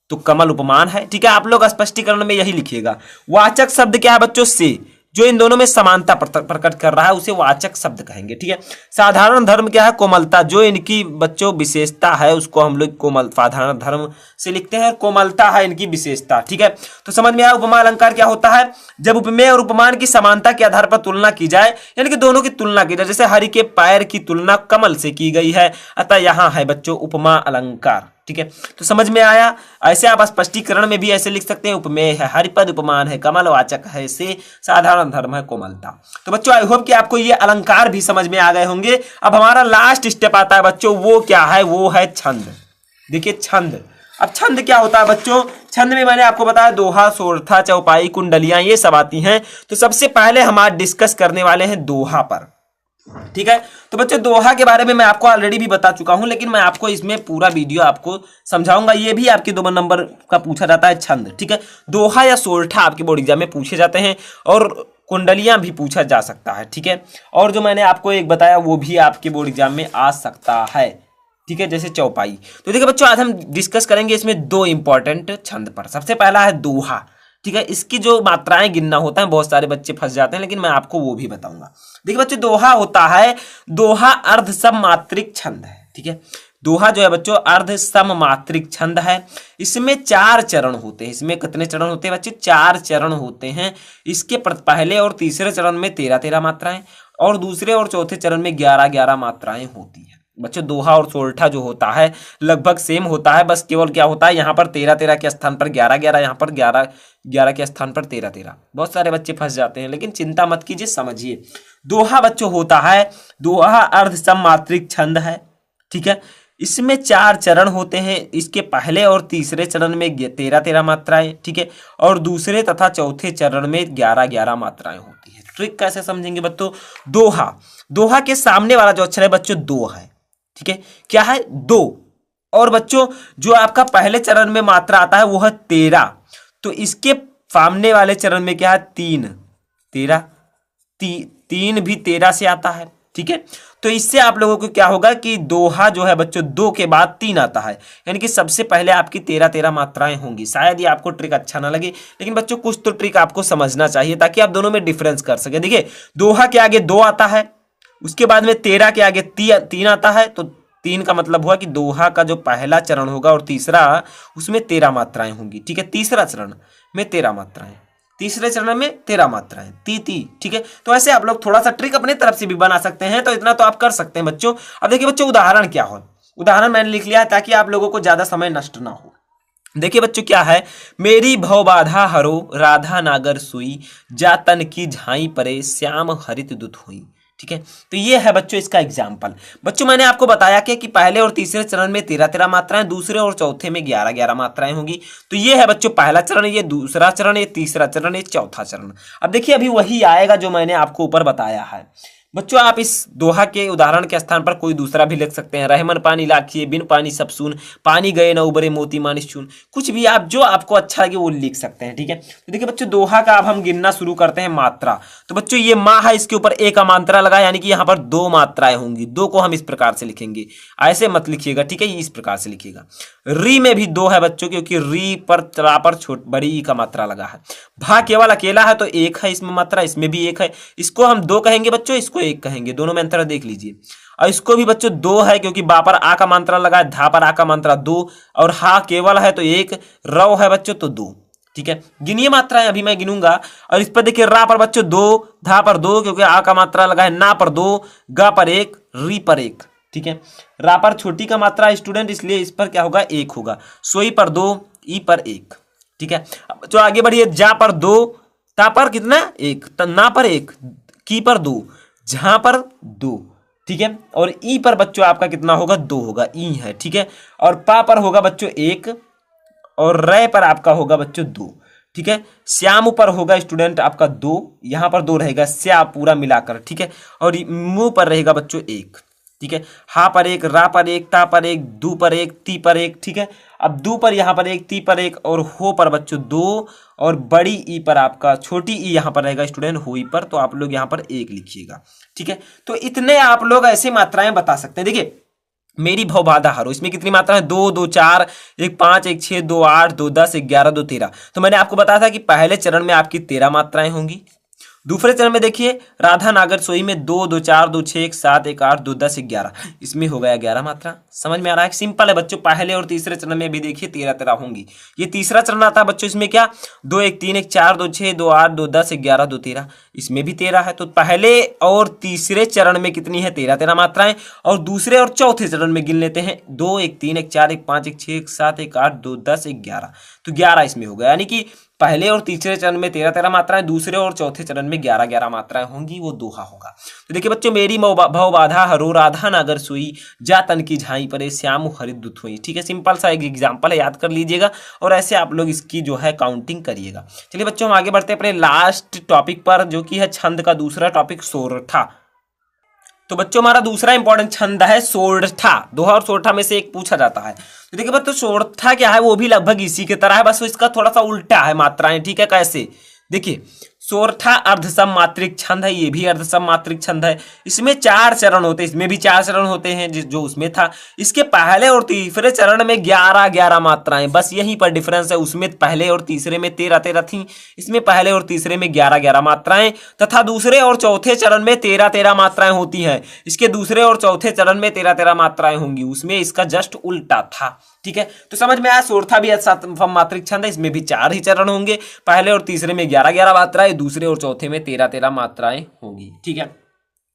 तो कमल उपमान है। ठीक है, आप लोग स्पष्टीकरण में यही लिखिएगा। वाचक शब्द क्या है बच्चों? से, जो इन दोनों में समानता प्रकट कर रहा है उसे वाचक शब्द कहेंगे। ठीक है, साधारण धर्म क्या है? कोमलता, जो इनकी बच्चों विशेषता है उसको हम लोग कोमल साधारण धर्म से लिखते हैं, और कोमलता है इनकी विशेषता। ठीक है, तो समझ में आया उपमा अलंकार क्या होता है? जब उपमेय और उपमान की समानता के आधार पर तुलना की जाए, यानी कि दोनों की तुलना की जाए, जैसे हरि के पैर की तुलना कमल से की गई है, अतः यहां है बच्चों उपमा अलंकार। ठीक है, तो समझ में आया। ऐसे आप स्पष्टीकरण में भी ऐसे लिख सकते हैं, उपमेय है हरिपद, उपमान है कमल, वाचक है से, साधारण धर्म है कोमलता। तो बच्चों आई होप कि आपको ये अलंकार भी समझ में आ गए होंगे। अब हमारा लास्ट स्टेप आता है बच्चों, वो क्या है? वो है छंद। देखिए छंद, अब छंद क्या होता है बच्चों? छंद में मैंने आपको बताया दोहा, सोरठा, चौपाई, कुंडलियां ये सब आती हैं। तो सबसे पहले हम आज डिस्कस करने वाले हैं दोहा पर। ठीक है, तो बच्चों दोहा के बारे में मैं आपको ऑलरेडी भी बता चुका हूं, लेकिन मैं आपको इसमें पूरा वीडियो आपको समझाऊंगा। ये भी आपके 2 नंबर का पूछा जाता है छंद। ठीक है, दोहा या सोरठा आपके बोर्ड एग्जाम में पूछे जाते हैं, और कुंडलियां भी पूछा जा सकता है। ठीक है, और जो मैंने आपको एक बताया वो भी आपके बोर्ड एग्जाम में आ सकता है। ठीक है, जैसे चौपाई। तो देखिए बच्चों आज हम डिस्कस करेंगे इसमें 2 इंपॉर्टेंट छंद पर। सबसे पहला है दोहा। ठीक है, इसकी जो मात्राएं गिनना होता है, बहुत सारे बच्चे फंस जाते हैं, लेकिन मैं आपको वो भी बताऊंगा। देखिए बच्चों दोहा होता है, दोहा अर्ध सममात्रिक छंद है। ठीक है, दोहा जो है बच्चों अर्ध सममात्रिक छंद है। इसमें 4 चरण होते हैं। इसमें कितने चरण होते हैं बच्चे? 4 चरण होते हैं। इसके पहले और तीसरे चरण में 13-13 मात्राएं, और दूसरे और चौथे चरण में 11-11 मात्राएं होती हैं। बच्चों दोहा और सोरठा जो होता है लगभग सेम होता है, बस केवल क्या होता है यहाँ पर 13-13 के स्थान पर 11-11, यहाँ पर 11-11 के स्थान पर 13-13। बहुत सारे बच्चे फंस जाते हैं, लेकिन चिंता मत कीजिए, समझिए। दोहा बच्चों होता है, दोहा अर्ध सममात्रिक छंद है। ठीक है, इसमें 4 चरण होते हैं। इसके पहले और तीसरे चरण में 13-13 मात्राएं। ठीक है, और दूसरे तथा चौथे चरण में 11-11 मात्राएं होती है। ट्रिक कैसे समझेंगे बच्चों? दोहा, दोहा के सामने वाला जो अक्षर है बच्चों दो है। ठीक है, क्या है? 2। और बच्चों जो आपका पहले चरण में मात्रा आता है वो है 13, तो इसके सामने वाले चरण में क्या है? 3। 13, 3 भी 13 से आता है। ठीक है, तो इससे आप लोगों को क्या होगा कि दोहा जो है बच्चों 2 के बाद 3 आता है, यानी कि सबसे पहले आपकी 13-13 मात्राएं होंगी। शायद ये आपको ट्रिक अच्छा ना लगे, लेकिन बच्चों कुछ तो ट्रिक आपको समझना चाहिए ताकि आप दोनों में डिफरेंस कर सके। देखिए दोहा के आगे 2 आता है, उसके बाद में 13 के आगे 3 आता है, तो 3 का मतलब हुआ कि दोहा का जो पहला चरण होगा और तीसरा, उसमें 13 मात्राएं होंगी। ठीक है, तीसरा चरण में 13 मात्राएं, तीसरे चरण में 13 मात्राएं, ती। ठीक है, तो ऐसे आप लोग थोड़ा सा ट्रिक अपने तरफ से भी बना सकते हैं, तो इतना तो आप कर सकते हैं बच्चों। अब देखिए बच्चों उदाहरण क्या हो, उदाहरण मैंने लिख लिया है ताकि आप लोगों को ज्यादा समय नष्ट ना हो। देखिए बच्चों क्या है? मेरी भव बाधा हरो, राधा नागर सुई, जातन की झाई परे, श्याम हरित दुत हुई। ठीक है, तो ये है बच्चों इसका एग्जाम्पल। बच्चों मैंने आपको बताया कि पहले और तीसरे चरण में 13-13 मात्राएं, दूसरे और चौथे में 11-11 मात्राएं होंगी। तो ये है बच्चों पहला चरण, ये दूसरा चरण, ये तीसरा चरण, ये चौथा चरण। अब देखिए अभी वही आएगा जो मैंने आपको ऊपर बताया है। बच्चों आप इस दोहा के उदाहरण के स्थान पर कोई दूसरा भी लिख सकते हैं। रहमन पानी लाखिए, बिन पानी सब सून, पानी गए न उबरे मोती मानिस चून। कुछ भी आप जो आपको अच्छा लगे वो लिख सकते हैं। ठीक है, तो देखिए बच्चों दोहा का अब हम गिनना शुरू करते हैं मात्रा। तो बच्चों ये माँ है, इसके ऊपर एक मात्रा लगा, यानी कि यहाँ पर 2 मात्राएं होंगी। 2 को हम इस प्रकार से लिखेंगे, ऐसे मत लिखिएगा। ठीक है, इस प्रकार से लिखिएगा। री में भी 2 है बच्चों, क्योंकि री पर त्रा पर बड़ी ई का मात्रा लगा है। भा केवल अकेला है तो 1 है इसमें मात्रा, इसमें भी 1 है। इसको हम 2 कहेंगे बच्चों, इसको 1 कहेंगे, दोनों में अंतर देख लीजिए। और इसको भी बच्चों 2 है, क्योंकि बा पर आ का मात्रा लगा है, धा पर आ का मात्रा 2, और हा केवल है तो 1, रव है बच्चों तो 2। ठीक है, गिनिए मात्राएं, अभी मैं गिनूंगा। और इस पर देखिए रा पर बच्चों 2, धा पर 2, क्योंकि आ का मात्रा लगा है, ना पर 2, गा पर 1, री पर 1। ठीक है, रा पर छोटी का मात्रा स्टूडेंट, इसलिए इस पर क्या होगा? 1 होगा। सोई पर 2, ई पर 1। ठीक है, जो आगे बढ़िए, जा पर 2, ता पर कितना? 1, ना पर 1, की पर 2, जहां पर 2। ठीक है, और ई पर बच्चों आपका कितना होगा? 2 होगा, ई है। ठीक है, और पा पर होगा बच्चों 1, और रे पर आपका होगा बच्चों 2। ठीक है, श्याम पर होगा स्टूडेंट आपका 2, यहां पर 2 रहेगा, श्या पूरा मिलाकर। ठीक है, और मुंह पर रहेगा बच्चों 1। ठीक है। हा पर एक, रा पर एक, ता पर एक, दू पर एक, ती पर एक, ठीक है। अब दू पर यहाँ पर एक, ती पर एक और हो पर बच्चों दो, और बड़ी ई पर आपका, छोटी ई यहाँ पर रहेगा स्टूडेंट हुई पर, तो आप लोग यहाँ पर एक लिखिएगा, ठीक है। तो इतने आप लोग ऐसी मात्राएं बता सकते हैं। देखिए मेरी भवबाधा हरो, इसमें कितनी मात्रा है, 2, 2, 4, 1, 5, 1, 6, 2, 8, 2, 10, 11, 2, 13। तो मैंने आपको बताया था कि पहले चरण में आपकी 13 मात्राएं होंगी। दूसरे चरण में देखिए राधा नागर सोई में 2, 2, 4, 2, 6, 1, 7, 1, 8, 2, 10, 11, इसमें हो गया 11 मात्रा। समझ में आ रहा है? सिंपल है बच्चों। पहले और तीसरे चरण में भी देखिए 13 13 होंगी। ये तीसरा चरण आता है बच्चों, इसमें क्या 2, 1, 3, 1, 4, 2, 6, 2, 8, 2, 10, 11, 2, 13, इसमें भी 13 है। तो पहले और तीसरे चरण में कितनी है, 13 13 मात्राएं। और दूसरे और चौथे चरण में गिन लेते हैं, 2, 1, 3, 1, 4, 1, 5, 1, 6, 1, 7, 1, 8, 2, 10, 11, तो 11 इसमें हो गया। यानी कि पहले और तीसरे चरण में 13 13 मात्राएं, दूसरे और चौथे चरण में 11 11 मात्राएं होंगी, वो दोहा होगा। तो देखिए बच्चों, मेरी भव बाधा हरो, राधा नागर सुई, जा तन की झाई परे, श्याम हरित दुत हुई। ठीक है, सिंपल सा एक एग्जाम्पल है, याद कर लीजिएगा और ऐसे आप लोग इसकी जो है काउंटिंग करिएगा। चलिए बच्चों, हम आगे बढ़ते हैं अपने लास्ट टॉपिक पर, जो कि है छंद का दूसरा टॉपिक, सोरठा। तो बच्चों हमारा दूसरा इंपॉर्टेंट छंद है सोरठा। दोहा और सोरठा में से एक पूछा जाता है। तो देखिए बच्चों, सोरठा क्या है, वो भी लगभग इसी की तरह है, बस इसका थोड़ा सा उल्टा है मात्राएं। ठीक है, कैसे? देखिए सोरठा अर्धसम मात्रिक छंद है, ये भी अर्धसम मात्रिक छंद है। इसमें 4 चरण होते हैं, इसमें भी 4 चरण होते हैं जो उसमें था। इसके पहले और तीसरे चरण में 11 11 मात्राएं, बस यहीं पर डिफरेंस है। उसमें पहले और तीसरे में 13 13 थी, इसमें पहले और तीसरे में 11 11 मात्राएं, तथा दूसरे और चौथे चरण में 13 13 मात्राएं होती हैं। इसके दूसरे और चौथे चरण में 13 13 मात्राएं होंगी, उसमें इसका जस्ट उल्टा था। ठीक है, तो समझ में आया। सोरठा भी अर्धसम मात्रिक छंद है, इसमें भी 4 ही चरण होंगे, पहले और तीसरे में 11 11 मात्राएं, दूसरे और चौथे में 13 13 मात्राएं होंगी। ठीक है,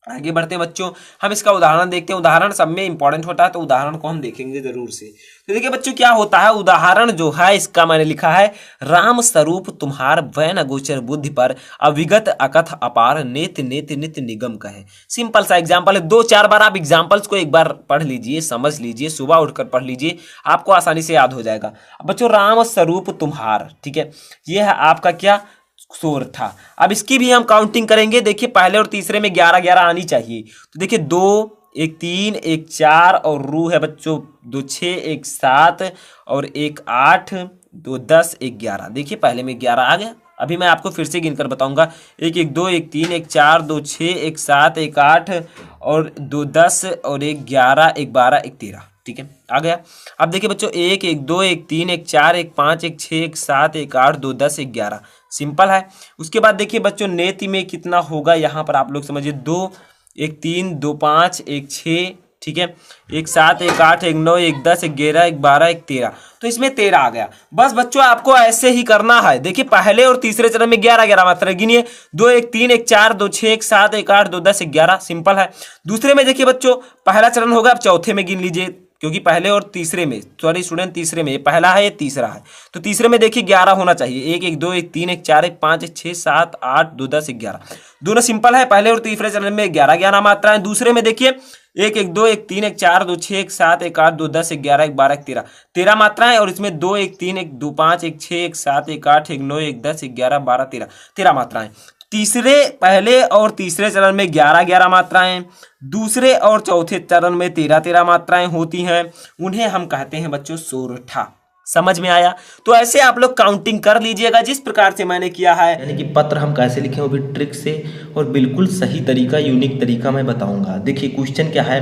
आगे बढ़ते हैं बच्चों, हम इसका उदाहरण देखते हैं। उदाहरण सब में इंपॉर्टेंट होता है, तो उदाहरण को हम देखेंगे जरूर से। तो देखिए बच्चों, क्या होता है उदाहरण जो है इसका, मैंने लिखा है, राम स्वरूप तुम्हार वैन अगोचर बुद्धि पर, अविगत अकथ अपार, नेत नेत नित निगम कहे। सिंपल सा एग्जाम्पल है, 2-4 बार आप एग्जाम्पल्स को एक बार पढ़ लीजिए, समझ लीजिए, सुबह उठकर पढ़ लीजिए, आपको आसानी से याद हो जाएगा। बच्चों राम स्वरूप तुम्हार, ठीक है, ये है आपका क्या, सोरठा। अब इसकी भी हम काउंटिंग करेंगे। देखिए पहले और तीसरे में 11 11 आनी चाहिए। तो देखिए 2 1 3 1 4 और रू है बच्चों 2 6 1 7 और 1 8 2 10 1 11। देखिए पहले में 11 आ गया। अभी मैं आपको फिर से गिनकर बताऊंगा, 1 1 2 1 3 1 4 2 6 1 7 1 8 और 2 10 और 1 11 1 12 1 13। ठीक है, आ गया। अब देखिए बच्चों 1 1 2 1 3 1 4 1 5 1 6 1 7 1 8 2 10 1 11, सिंपल है। उसके बाद देखिए बच्चों नेति में कितना होगा, यहाँ पर आप लोग समझिए 2 1 3 2 5 1 6, ठीक है, 1 7 1 8 1 9 1 10 1 11 1 12 1 13, तो इसमें 13 आ गया। बस बच्चों आपको ऐसे ही करना है। देखिए पहले और तीसरे चरण में 11 11 मात्रा गिनिए, 2 1 3 1 4 2 6 1 7 1 8 2 10 1 11, सिंपल है। दूसरे में देखिए बच्चों पहला चरण होगा, अब चौथे में गिन लीजिए, क्योंकि पहले और तीसरे में, सॉरी स्टूडेंट, तीसरे में, ये पहला है ये तीसरा है, तो तीसरे में देखिए 11 होना चाहिए। 1 1 2 1 3 1 4 1 5 1 6 7 8 2 10 11, दोनों सिंपल है। पहले और तीसरे चरण में 11 11 मात्राएं। दूसरे में देखिए 1 1 2 1 3 1 4 2 6 1 7 1 8 2 10 11 1 12 1 13, 13 मात्राएं। और इसमें 2 1 3 1 2 5 1 6 1 7 1 8 1 9 1 10 11 12 13, 13 मात्राएं। तीसरे, पहले और तीसरे चरण में 11 11 मात्राएं, दूसरे और चौथे चरण में 13 13 मात्राएं होती हैं, उन्हें हम कहते हैं बच्चों सोरठा। समझ में आया? तो ऐसे आप लोग काउंटिंग कर लीजिएगा जिस प्रकार से मैंने किया है। यानी कि पत्र हम कैसे लिखें वो भी ट्रिक से और बिल्कुल सही तरीका, यूनिक तरीका मैं बताऊंगा। देखिए क्वेश्चन क्या है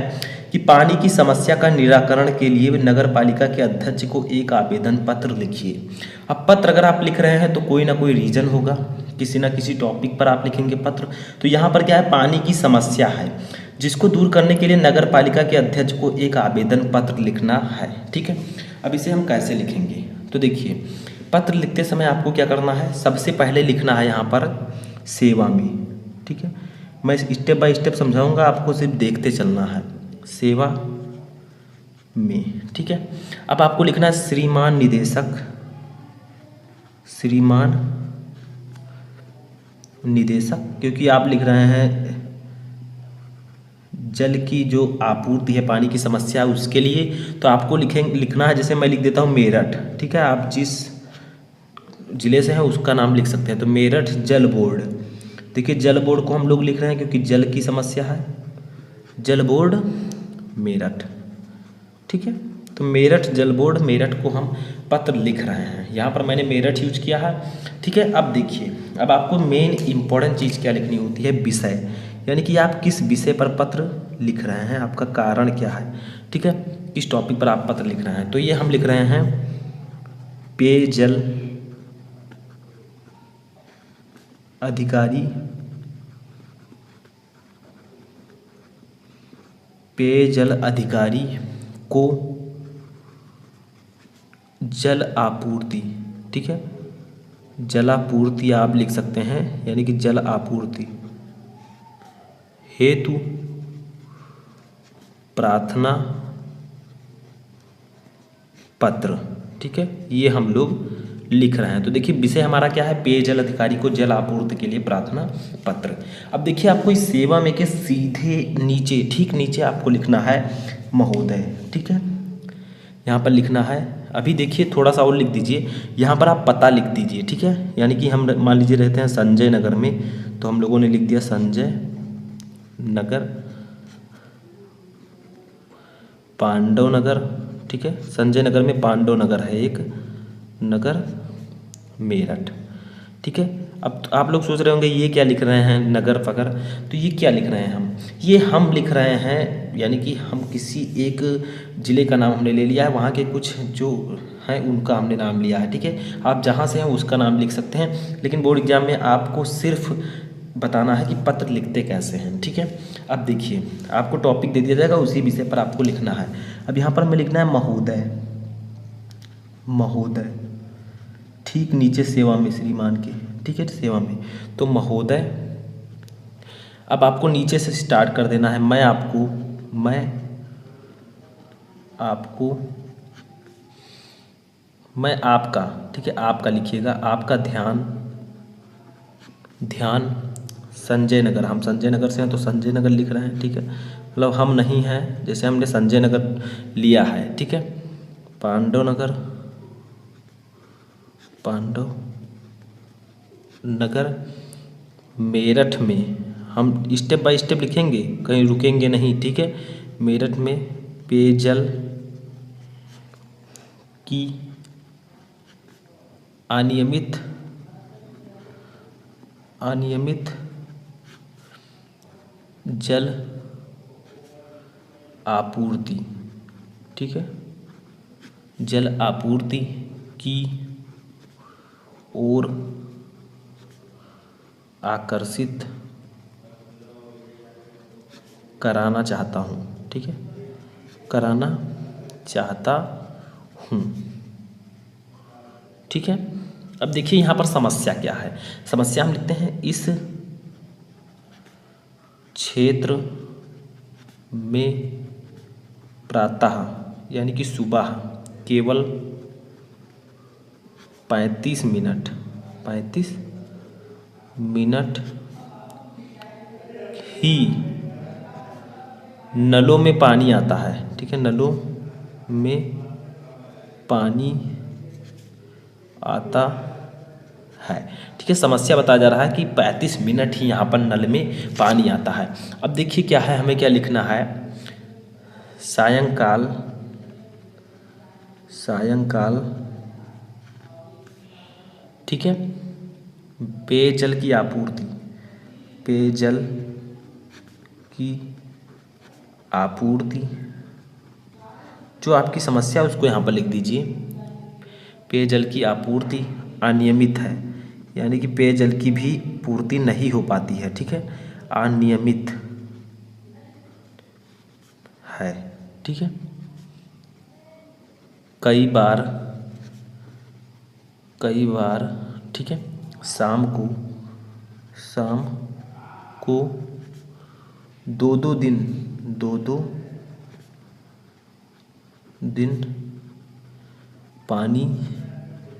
कि पानी की समस्या का निराकरण के लिए नगर पालिका के अध्यक्ष को एक आवेदन पत्र लिखिए। अब पत्र अगर आप लिख रहे हैं तो कोई ना कोई रीजन होगा, किसी ना किसी टॉपिक पर आप लिखेंगे पत्र। तो यहाँ पर क्या है, पानी की समस्या है जिसको दूर करने के लिए नगर पालिका के अध्यक्ष को एक आवेदन पत्र लिखना है। ठीक है, अब इसे हम कैसे लिखेंगे? तो देखिए पत्र लिखते समय आपको क्या करना है, सबसे पहले लिखना है यहाँ पर सेवा में। ठीक है, मैं स्टेप बाय स्टेप समझाऊंगा, आपको सिर्फ देखते चलना है। सेवा में, ठीक है। अब आपको लिखना है श्रीमान निदेशक, श्रीमान निदेशक, क्योंकि आप लिख रहे हैं जल की जो आपूर्ति है, पानी की समस्या उसके लिए, तो आपको लिखना है, जैसे मैं लिख देता हूँ मेरठ। ठीक है, आप जिस जिले से हैं उसका नाम लिख सकते हैं। तो मेरठ जल बोर्ड। देखिए जल बोर्ड को हम लोग लिख रहे हैं क्योंकि जल की समस्या है, जल बोर्ड मेरठ। ठीक है, तो मेरठ जल बोर्ड, मेरठ को हम पत्र लिख रहे हैं। यहाँ पर मैंने मेरठ यूज किया है। ठीक है, अब देखिए, अब आपको मेन इंपॉर्टेंट चीज़ क्या लिखनी होती है, विषय, यानी कि आप किस विषय पर पत्र लिख रहे हैं, आपका कारण क्या है। ठीक है, किस टॉपिक पर आप पत्र लिख रहे हैं। तो ये हम लिख रहे हैं पेयजल अधिकारी, पेयजल अधिकारी को जल आपूर्ति। ठीक है, जलापूर्ति आप लिख सकते हैं, यानी कि जल आपूर्ति हेतु प्रार्थना पत्र। ठीक है, ये हम लोग लिख रहे हैं। तो देखिए विषय हमारा क्या है, पेयजल अधिकारी को जल आपूर्ति के लिए प्रार्थना पत्र। अब देखिए आपको इस सेवा में के सीधे नीचे, ठीक नीचे आपको लिखना है महोदय। ठीक है, यहाँ पर लिखना है। अभी देखिए थोड़ा सा और लिख दीजिए, यहाँ पर आप पता लिख दीजिए। ठीक है, यानी कि हम मान लीजिए रहते हैं संजय नगर में, तो हम लोगों ने लिख दिया संजय नगर, पांडव नगर। ठीक है, संजय नगर में पांडव नगर है एक नगर, मेरठ। ठीक है, अब तो आप लोग सोच रहे होंगे ये क्या लिख रहे हैं नगर फगर, तो ये क्या लिख रहे हैं हम, ये हम लिख रहे हैं, यानी कि हम किसी एक ज़िले का नाम हमने ले लिया है, वहाँ के कुछ जो हैं उनका हमने नाम लिया है। ठीक है, आप जहाँ से हैं उसका नाम लिख सकते हैं, लेकिन बोर्ड एग्जाम में आपको सिर्फ बताना है कि पत्र लिखते कैसे हैं। ठीक है, अब देखिए आपको टॉपिक दे दिया जाएगा, उसी विषय पर आपको लिखना है। अब यहाँ पर हमें लिखना है महोदय, महोदय ठीक नीचे सेवा में श्रीमान के। ठीक है, सेवा में, तो महोदय। अब आपको नीचे से स्टार्ट कर देना है, मैं आपको मैं आपका। ठीक है, आपका लिखिएगा, आपका ध्यान संजय नगर, हम संजय नगर से हैं तो संजय नगर लिख रहे हैं। ठीक है, मतलब हम नहीं हैं, जैसे हमने संजय नगर लिया है। ठीक है, पांडव नगर, पांडव नगर मेरठ में, हम स्टेप बाय स्टेप लिखेंगे, कहीं रुकेंगे नहीं। ठीक है, मेरठ में पेयजल की अनियमित जल आपूर्ति। ठीक है, जल आपूर्ति की ओर आकर्षित कराना चाहता हूँ। ठीक है, कराना चाहता हूँ। ठीक है, अब देखिए यहाँ पर समस्या क्या है। समस्या हम लिखते हैं, इस क्षेत्र में प्रातः यानी कि सुबह केवल 35 मिनट ही नलों में पानी आता है। ठीक है, नलों में पानी आता है। ठीक है, समस्या बताया जा रहा है कि 35 मिनट ही यहाँ पर नल में पानी आता है। अब देखिए क्या है, हमें क्या लिखना है, सायंकाल ठीक है, पेयजल की आपूर्ति, जो आपकी समस्या है उसको यहाँ पर लिख दीजिए। पेयजल की आपूर्ति अनियमित है, यानी कि पेयजल की भी पूर्ति नहीं हो पाती है। ठीक है, अनियमित है। ठीक है, कई बार ठीक है, शाम को 2-2 दिन पानी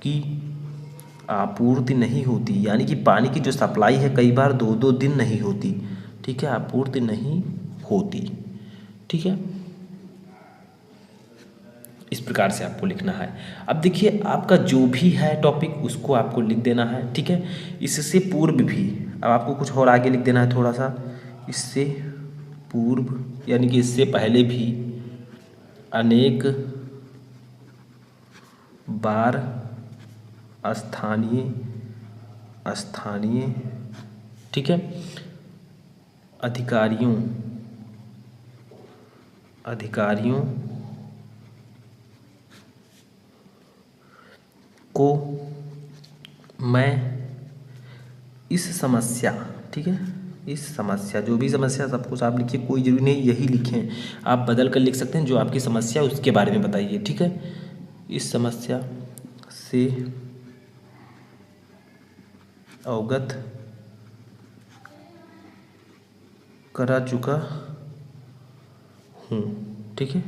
की आपूर्ति नहीं होती, यानी कि पानी की जो सप्लाई है कई बार 2-2 दिन नहीं होती। ठीक है, आपूर्ति नहीं होती। ठीक है, इस प्रकार से आपको लिखना है। अब देखिए आपका जो भी है टॉपिक उसको आपको लिख देना है। ठीक है, इससे पूर्व भी अब आपको कुछ और आगे लिख देना है थोड़ा सा, इससे पूर्व यानी कि इससे पहले भी अनेक बार स्थानीय ठीक है अधिकारियों को मैं इस समस्या, ठीक है, इस समस्या, जो भी समस्या सब कुछ आप लिखिए, कोई जरूरी नहीं यही लिखें, आप बदल कर लिख सकते हैं, जो आपकी समस्या उसके बारे में बताइए, ठीक है। इस समस्या से अवगत करा चुका हूँ, ठीक है,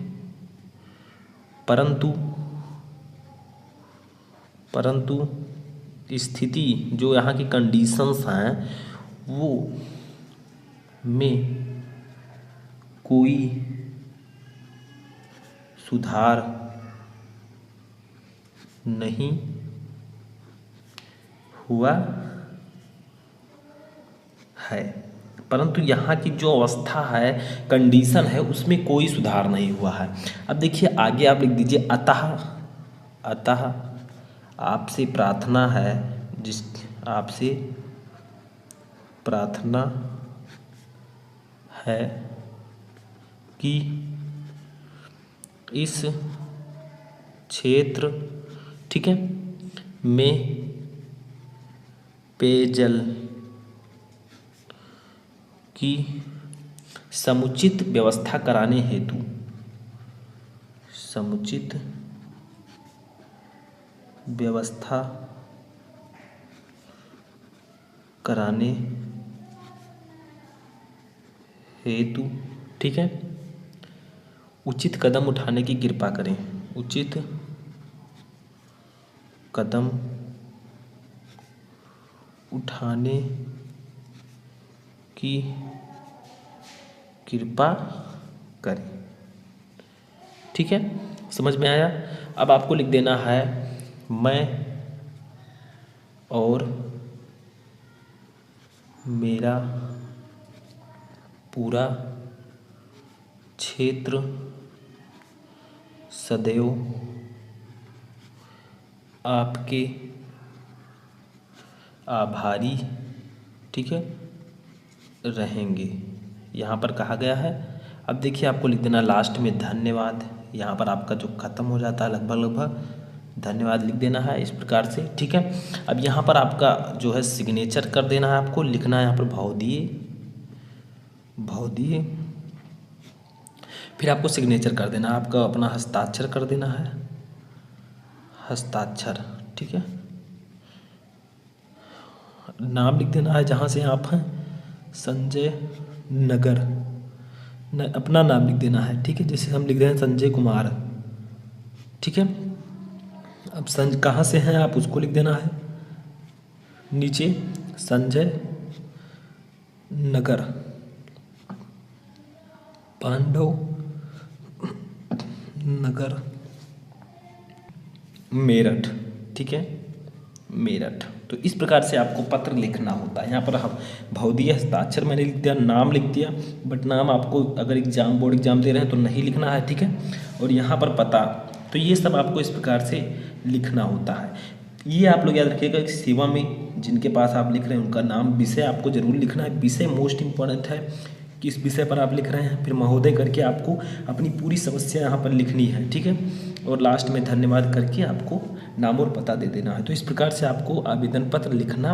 परंतु स्थिति जो यहाँ की कंडीशंस हैं वो में कोई सुधार नहीं हुआ है, परंतु यहाँ की जो अवस्था है, कंडीशन है, उसमें कोई सुधार नहीं हुआ है। अब देखिए आगे आप लिख दीजिए अतः आपसे प्रार्थना है कि इस क्षेत्र, ठीक है, में पेयजल की समुचित व्यवस्था कराने हेतु ठीक है, उचित कदम उठाने की कृपा करें, उचित कदम उठाने की कृपा करें, ठीक है, समझ में आया। अब आपको लिख देना है मैं और मेरा पूरा क्षेत्र सदैव आपके आभारी, ठीक है, रहेंगे, यहाँ पर कहा गया है। अब देखिए आपको लिख देना लास्ट में धन्यवाद, यहाँ पर आपका जो खत्म हो जाता है लगभग धन्यवाद लिख देना है इस प्रकार से, ठीक है। अब यहाँ पर आपका जो है सिग्नेचर कर देना है, आपको लिखना है यहाँ पर भाव दिए, फिर आपको सिग्नेचर कर देना, आपका अपना हस्ताक्षर कर देना है, हस्ताक्षर, ठीक है, नाम लिख देना है जहाँ से आप हैं, संजय नगर, अपना नाम लिख देना है, ठीक है, जैसे हम लिख रहे हैं संजय कुमार, ठीक है। अब कहाँ से हैं आप उसको लिख देना है, नीचे संजय नगर, पांडव नगर, मेरठ, ठीक है, मेरठ। तो इस प्रकार से आपको पत्र लिखना होता है। यहाँ पर हम भौतिक हस्ताक्षर मैंने लिख दिया, नाम लिख दिया, बट नाम आपको अगर बोर्ड एग्जाम दे रहे हैं तो नहीं लिखना है, ठीक है। और यहाँ पर पता, तो ये सब आपको इस प्रकार से लिखना होता है। ये आप लोग याद रखिएगा कि सेवा में जिनके पास आप लिख रहे हैं उनका नाम, विषय आपको जरूर लिखना है, विषय मोस्ट इंपॉर्टेंट है, किस विषय पर आप लिख रहे हैं, फिर महोदय करके आपको अपनी पूरी समस्या यहाँ पर लिखनी है, ठीक है। और लास्ट में धन्यवाद करके आपको नाम और पता दे देना है। तो इस प्रकार से आपको आवेदन पत्र लिखना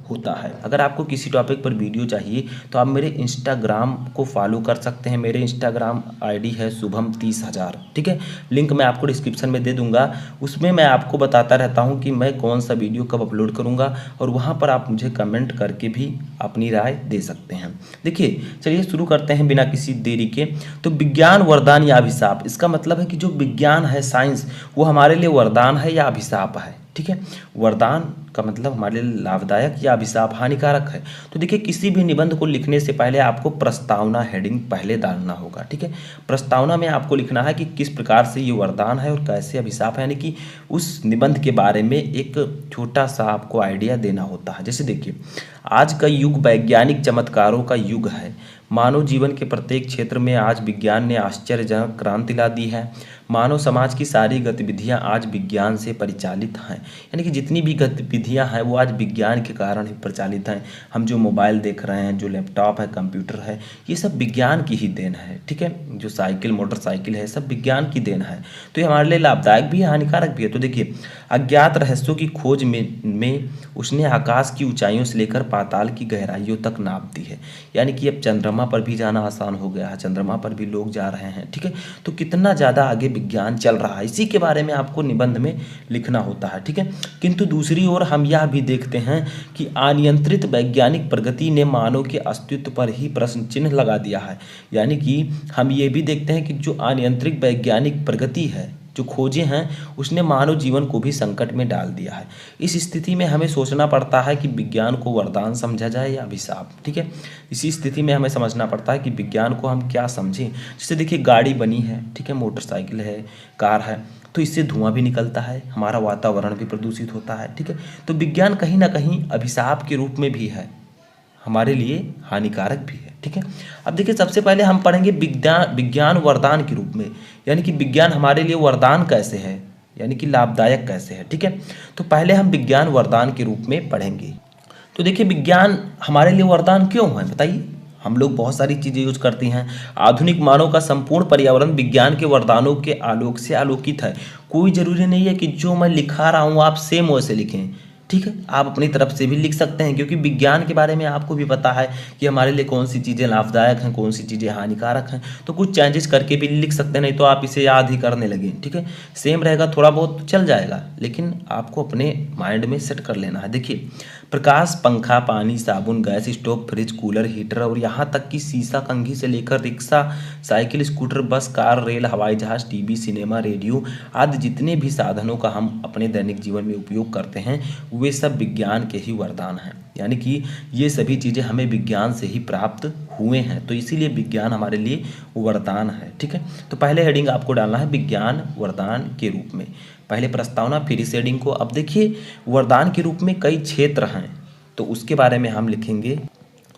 होता है। अगर आपको किसी टॉपिक पर वीडियो चाहिए तो आप मेरे इंस्टाग्राम को फॉलो कर सकते हैं। मेरे इंस्टाग्राम आईडी है शुभम 30,000, ठीक है। लिंक मैं आपको डिस्क्रिप्शन में दे दूंगा। उसमें मैं आपको बताता रहता हूं कि मैं कौन सा वीडियो कब अपलोड करूंगा, और वहां पर आप मुझे कमेंट करके भी अपनी राय दे सकते हैं। देखिए चलिए शुरू करते हैं बिना किसी देरी के। तो विज्ञान वरदान या अभिशाप, इसका मतलब है कि जो विज्ञान है, साइंस, वो हमारे लिए वरदान है या अभिशाप है, ठीक है। वरदान का मतलब हमारे लिए लाभदायक या अभिशाप हानिकारक है। तो देखिए किसी भी निबंध को लिखने से पहले आपको प्रस्तावना हेडिंग पहले डालना होगा, ठीक है। प्रस्तावना में आपको लिखना है कि किस प्रकार से ये वरदान है और कैसे अभिशाप है, यानी कि उस निबंध के बारे में एक छोटा सा आपको आइडिया देना होता है। जैसे देखिए आज का युग वैज्ञानिक चमत्कारों का युग है, मानव जीवन के प्रत्येक क्षेत्र में आज विज्ञान ने आश्चर्यजनक क्रांति ला दी है। मानव समाज की सारी गतिविधियां आज विज्ञान से परिचालित हैं, यानी कि जितनी भी गतिविधियां हैं वो आज विज्ञान के कारण ही परिचालित हैं। हम जो मोबाइल देख रहे हैं, जो लैपटॉप है, कंप्यूटर है, ये सब विज्ञान की ही देन है। ठीक है, जो साइकिल मोटरसाइकिल है, सब विज्ञान की देन है। तो ये हमारे लिए लाभदायक भी है, हानिकारक भी है। तो देखिए, अज्ञात रहस्यों की खोज में उसने आकाश की ऊंचाइयों से लेकर पाताल की गहराइयों तक नाप दी है। यानी कि अब चंद्रमा पर भी जाना आसान हो गया है, चंद्रमा पर भी लोग जा रहे हैं। ठीक है, तो कितना ज़्यादा आगे विज्ञान चल रहा है, इसी के बारे में आपको निबंध में लिखना होता है। ठीक है, किंतु दूसरी ओर हम यह भी देखते हैं कि अनियंत्रित वैज्ञानिक प्रगति ने मानव के अस्तित्व पर ही प्रश्न चिन्ह लगा दिया है। यानी कि हम ये भी देखते हैं कि जो अनियंत्रित वैज्ञानिक प्रगति है, जो खोजें हैं, उसने मानव जीवन को भी संकट में डाल दिया है। इस स्थिति में हमें सोचना पड़ता है कि विज्ञान को वरदान समझा जाए या अभिशाप। ठीक है, इसी स्थिति में हमें समझना पड़ता है कि विज्ञान को हम क्या समझें। जैसे देखिए, गाड़ी बनी है, ठीक है, मोटरसाइकिल है, कार है, तो इससे धुआं भी निकलता है, हमारा वातावरण भी प्रदूषित होता है। ठीक है, तो विज्ञान कहीं ना कहीं अभिशाप के रूप में भी है, हमारे लिए हानिकारक भी है। ठीक है, अब देखिए, सबसे पहले हम पढ़ेंगे विज्ञान वरदान के रूप में, यानी कि विज्ञान हमारे लिए वरदान कैसे है, यानी कि लाभदायक कैसे है। ठीक है, तो पहले हम विज्ञान वरदान के रूप में पढ़ेंगे। तो देखिए, विज्ञान हमारे लिए वरदान क्यों है, बताइए। हम लोग बहुत सारी चीज़ें यूज करती हैं। आधुनिक मानव का संपूर्ण पर्यावरण विज्ञान के वरदानों के आलोक से आलोकित है। कोई ज़रूरी नहीं है कि जो मैं लिखा रहा हूँ आप सेम वैसे लिखें। ठीक है, आप अपनी तरफ से भी लिख सकते हैं, क्योंकि विज्ञान के बारे में आपको भी पता है कि हमारे लिए कौन सी चीज़ें लाभदायक हैं, कौन सी चीज़ें हानिकारक हैं। तो कुछ चेंजेस करके भी लिख सकते हैं, नहीं तो आप इसे याद ही करने लगे। ठीक है, सेम रहेगा, थोड़ा बहुत तो चल जाएगा, लेकिन आपको अपने माइंड में सेट कर लेना है। देखिए, प्रकाश, पंखा, पानी, साबुन, gas stove, fridge, cooler, heater और यहाँ तक कि शीशा कंघी से लेकर रिक्शा, साइकिल, स्कूटर, बस, कार, रेल, हवाई जहाज, टीवी, सिनेमा, रेडियो आदि जितने भी साधनों का हम अपने दैनिक जीवन में उपयोग करते हैं, वे सब विज्ञान के ही वरदान हैं। यानी कि ये सभी चीज़ें हमें विज्ञान से ही प्राप्त हुए हैं, तो इसीलिए विज्ञान हमारे लिए वरदान है। ठीक है, तो पहले हेडिंग आपको डालना है विज्ञान वरदान के रूप में, पहले प्रस्तावना फिर इस हेडिंग को। अब देखिए, वरदान के रूप में कई क्षेत्र हैं, तो उसके बारे में हम लिखेंगे।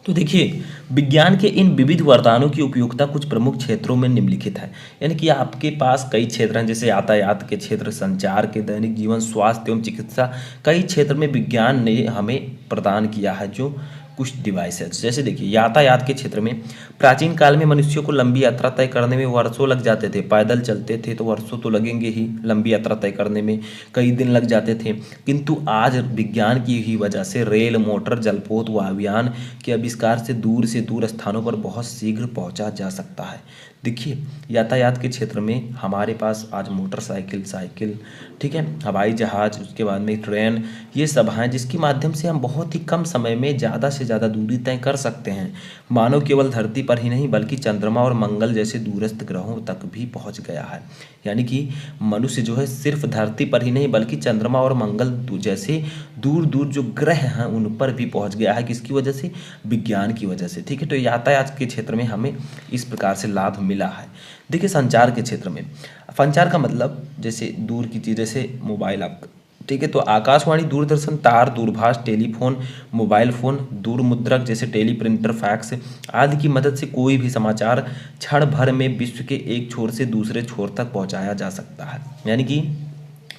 तो देखिए, विज्ञान के इन विविध वरदानों की उपयोगिता कुछ प्रमुख क्षेत्रों में निम्नलिखित है। यानी कि आपके पास कई क्षेत्र हैं, जैसे यातायात के क्षेत्र, संचार के, दैनिक जीवन, स्वास्थ्य एवं चिकित्सा। कई क्षेत्र में विज्ञान ने हमें प्रदान किया है जो कुछ डिवाइसेस। जैसे देखिए, यातायात के क्षेत्र में प्राचीन काल में मनुष्यों को लंबी यात्रा तय करने में वर्षों लग जाते थे। पैदल चलते थे तो वर्षों तो लगेंगे ही, लंबी यात्रा तय करने में कई दिन लग जाते थे। किंतु आज विज्ञान की ही वजह से रेल, मोटर, जलपोत, वायुयान के आविष्कार से दूर स्थानों पर बहुत शीघ्र पहुंचा जा सकता है। देखिए, यातायात के क्षेत्र में हमारे पास आज मोटरसाइकिल, साइकिल, ठीक है, हवाई जहाज, उसके बाद में ट्रेन, ये सब हैं जिसके माध्यम से हम बहुत ही कम समय में ज़्यादा से ज़्यादा दूरी तय कर सकते हैं। मानव केवल धरती पर ही नहीं बल्कि चंद्रमा और मंगल जैसे दूरस्थ ग्रहों तक भी पहुंच गया है। यानी कि मनुष्य जो है सिर्फ धरती पर ही नहीं बल्कि चंद्रमा और मंगल जैसे दूर दूर जो ग्रह हैं उन पर भी पहुंच गया है। किसकी वजह से? विज्ञान की वजह से। ठीक है, तो यातायात के क्षेत्र में हमें इस प्रकार से लाभ मिला है। देखिए, संचार के क्षेत्र में, संचार का मतलब जैसे दूर की चीज़, जैसे मोबाइल आपका, ठीक है, तो आकाशवाणी, दूरदर्शन, तार, दूरभाष, टेलीफोन, मोबाइल फ़ोन, दूर मुद्रक जैसे टेलीप्रिंटर, फैक्स आदि की मदद से कोई भी समाचार क्षण भर में विश्व के एक छोर से दूसरे छोर तक पहुंचाया जा सकता है। यानी कि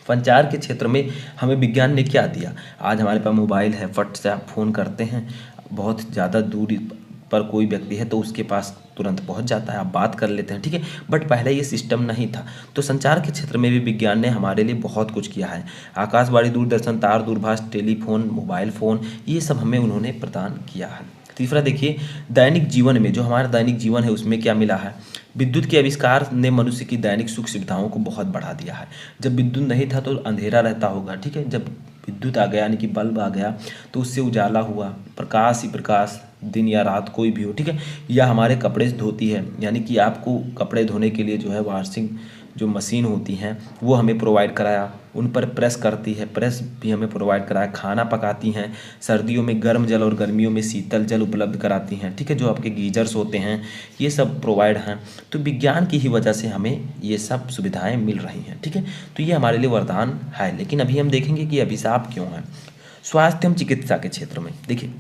संचार के क्षेत्र में हमें विज्ञान ने क्या दिया? आज हमारे पास मोबाइल है, फट से आप फ़ोन करते हैं, बहुत ज़्यादा दूरी पर कोई व्यक्ति है तो उसके पास तुरंत पहुंच जाता है, आप बात कर लेते हैं। ठीक है, बट पहले ये सिस्टम नहीं था। तो संचार के क्षेत्र में भी विज्ञान ने हमारे लिए बहुत कुछ किया है। आकाशवाणी, दूरदर्शन, तार, दूरभाष, टेलीफोन, मोबाइल फ़ोन, ये सब हमें उन्होंने प्रदान किया है। तीसरा देखिए, दैनिक जीवन में, जो हमारा दैनिक जीवन है उसमें क्या मिला है? विद्युत के आविष्कार ने मनुष्य की दैनिक सुख सुविधाओं को बहुत बढ़ा दिया है। जब विद्युत नहीं था तो अंधेरा रहता होगा, ठीक है, जब विद्युत आ गया यानी कि बल्ब आ गया तो उससे उजाला हुआ, प्रकाश ही प्रकाश, दिन या रात कोई भी हो, ठीक है। या हमारे कपड़े धोती है, यानी कि आपको कपड़े धोने के लिए जो है वॉशिंग जो मशीन होती हैं वो हमें प्रोवाइड कराया, उन पर प्रेस करती है, प्रेस भी हमें प्रोवाइड कराया। खाना पकाती हैं, सर्दियों में गर्म जल और गर्मियों में शीतल जल उपलब्ध कराती हैं, ठीक है, जो आपके गीजर्स होते हैं ये सब प्रोवाइड हैं। तो विज्ञान की ही वजह से हमें ये सब सुविधाएं मिल रही हैं, ठीक है। तो ये हमारे लिए वरदान है। लेकिन अभी हम देखेंगे कि अभिशाप क्यों है। स्वास्थ्य एवं चिकित्सा के क्षेत्र में देखिए,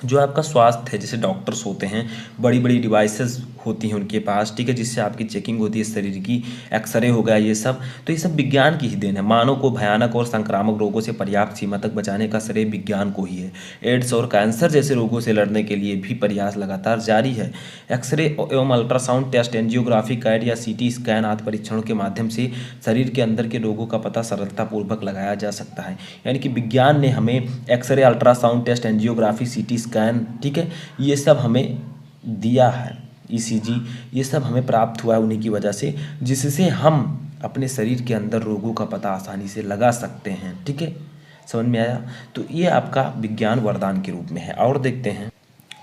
जो आपका स्वास्थ्य है, जैसे डॉक्टर्स होते हैं, बड़ी बड़ी डिवाइसेस होती हैं उनके पास, ठीक है, जिससे आपकी चेकिंग होती है शरीर की, एक्सरे हो गया ये सब, तो ये सब विज्ञान की ही देन है। मानव को भयानक और संक्रामक रोगों से पर्याप्त सीमा तक बचाने का श्रेय विज्ञान को ही है। एड्स और कैंसर जैसे रोगों से लड़ने के लिए भी प्रयास लगातार जारी है। एक्सरे एवं अल्ट्रासाउंड टेस्ट, एंजियोग्राफी, कैट या सीटी स्कैन आदि परीक्षणों के माध्यम से शरीर के अंदर के रोगों का पता सरलतापूर्वक लगाया जा सकता है। यानी कि विज्ञान ने हमें x-ray, ultrasound test, angiography, CT scan, ठीक है, ये सब हमें दिया है, ईसीजी, ये सब हमें प्राप्त हुआ है उन्हीं की वजह से, जिससे हम अपने शरीर के अंदर रोगों का पता आसानी से लगा सकते हैं। ठीक है, समझ में आया? तो ये आपका विज्ञान वरदान के रूप में है। और देखते हैं,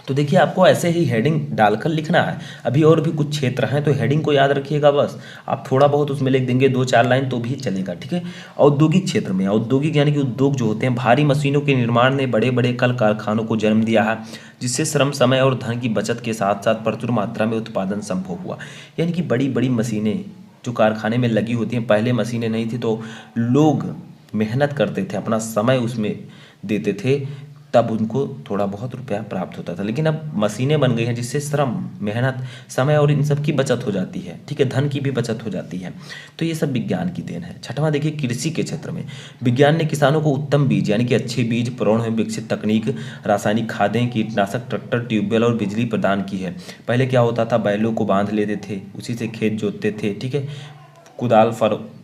तो देखिए आपको ऐसे ही हेडिंग डालकर लिखना है। अभी और भी कुछ क्षेत्र हैं, तो हेडिंग को याद रखिएगा बस। आप थोड़ा बहुत उसमें लिख देंगे 2-4 लाइन तो भी चलेगा। ठीक है, औद्योगिक क्षेत्र में, औद्योगिक यानी कि उद्योग जो होते हैं, भारी मशीनों के निर्माण ने बड़े बड़े कल कारखानों को जन्म दिया है, जिससे श्रम, समय और धन की बचत के साथ साथ प्रचुर मात्रा में उत्पादन संभव हुआ। यानी कि बड़ी बड़ी मशीनें जो कारखाने में लगी होती हैं, पहले मशीनें नहीं थी तो लोग मेहनत करते थे, अपना समय उसमें देते थे, तब उनको थोड़ा बहुत रुपया प्राप्त होता था। लेकिन अब मशीनें बन गई हैं, जिससे श्रम, मेहनत, समय और इन सब की बचत हो जाती है। ठीक है, धन की भी बचत हो जाती है। तो ये सब विज्ञान की देन है। छठवां देखिए, कृषि के क्षेत्र में विज्ञान ने किसानों को उत्तम बीज यानी कि अच्छे बीज, प्रौढ़ में विकसित तकनीक, रासायनिक खादें, कीटनाशक, ट्रैक्टर, ट्यूबवेल और बिजली प्रदान की है। पहले क्या होता था, बैलों को बांध लेते थे, उसी से खेत जोतते थे, ठीक है, कुदाल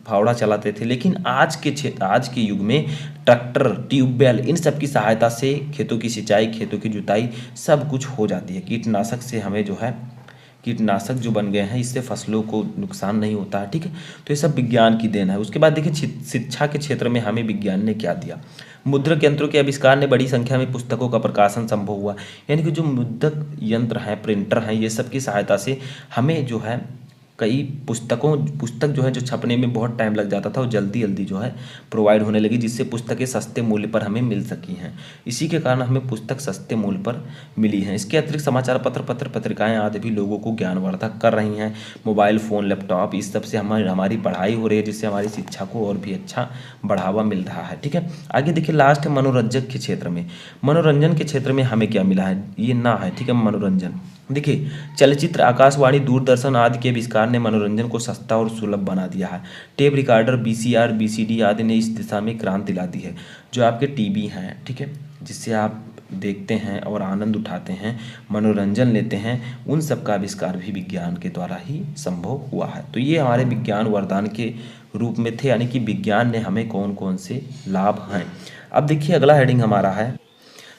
फावड़ा चलाते थे। लेकिन आज के युग में ट्रैक्टर, ट्यूबवेल, इन सब की सहायता से खेतों की सिंचाई, खेतों की जुताई सब कुछ हो जाती है। कीटनाशक से हमें जो है, कीटनाशक जो बन गए हैं, इससे फसलों को नुकसान नहीं होता है। ठीक है, तो ये सब विज्ञान की देन है। उसके बाद देखिए, शिक्षा के क्षेत्र में हमें विज्ञान ने क्या दिया। मुद्रक यंत्रों के आविष्कार ने बड़ी संख्या में पुस्तकों का प्रकाशन संभव हुआ। यानी कि जो मुद्रक यंत्र हैं, प्रिंटर हैं, ये सब की सहायता से हमें जो है कई पुस्तक जो है, जो छपने में बहुत टाइम लग जाता था, वो जल्दी जल्दी जो है प्रोवाइड होने लगी, जिससे पुस्तकें सस्ते मूल्य पर हमें मिल सकी हैं। इसी के कारण हमें पुस्तक सस्ते मूल्य पर मिली हैं। इसके अतिरिक्त समाचार पत्र, पत्रिकाएं आदि भी लोगों को ज्ञानवर्धक कर रही हैं। मोबाइल फ़ोन, लैपटॉप, इस सब से हमारी पढ़ाई हो रही है, जिससे हमारी शिक्षा को और भी अच्छा बढ़ावा मिल रहा है। ठीक है, आगे देखिए, लास्ट है मनोरंजक के क्षेत्र में। मनोरंजन के क्षेत्र में हमें क्या मिला है, ये ना है। ठीक है, मनोरंजन देखिए, चलचित्र, आकाशवाणी, दूरदर्शन आदि के आविष्कार ने मनोरंजन को सस्ता और सुलभ बना दिया है। टेप रिकॉर्डर, वीसीआर, बीसीडी आदि ने इस दिशा में क्रांति ला दी है। जो आपके टीवी हैं, ठीक है, जिससे आप देखते हैं और आनंद उठाते हैं, मनोरंजन लेते हैं, उन सब का आविष्कार भी विज्ञान के द्वारा ही संभव हुआ है। तो ये हमारे विज्ञान वरदान के रूप में थे, यानी कि विज्ञान ने हमें कौन कौन से लाभ हैं। अब देखिए, अगला हेडिंग हमारा है,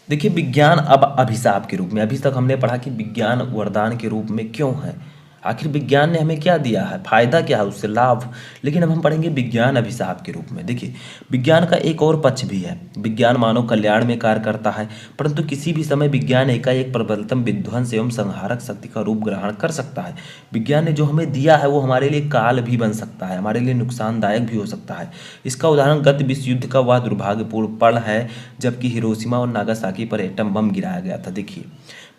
देखिए, विज्ञान अब अभिशाप के रूप में। अभी तक हमने पढ़ा कि विज्ञान वरदान के रूप में क्यों है, आखिर विज्ञान ने हमें क्या दिया है, फायदा क्या है उससे, लाभ। लेकिन अब हम पढ़ेंगे विज्ञान अभिशाप के रूप में। देखिए, विज्ञान का एक और पक्ष भी है। विज्ञान मानव कल्याण में कार्य करता है, परंतु किसी भी समय विज्ञान एकाएक प्रबलतम विध्वंस एवं संहारक शक्ति का रूप ग्रहण कर सकता है। विज्ञान ने जो हमें दिया है वो हमारे लिए काल भी बन सकता है, हमारे लिए नुकसानदायक भी हो सकता है। इसका उदाहरण गत विश्व युद्ध का वह दुर्भाग्यपूर्ण पल है जबकि हिरोशिमा और नागासाकी पर एटम बम गिराया गया था। देखिए,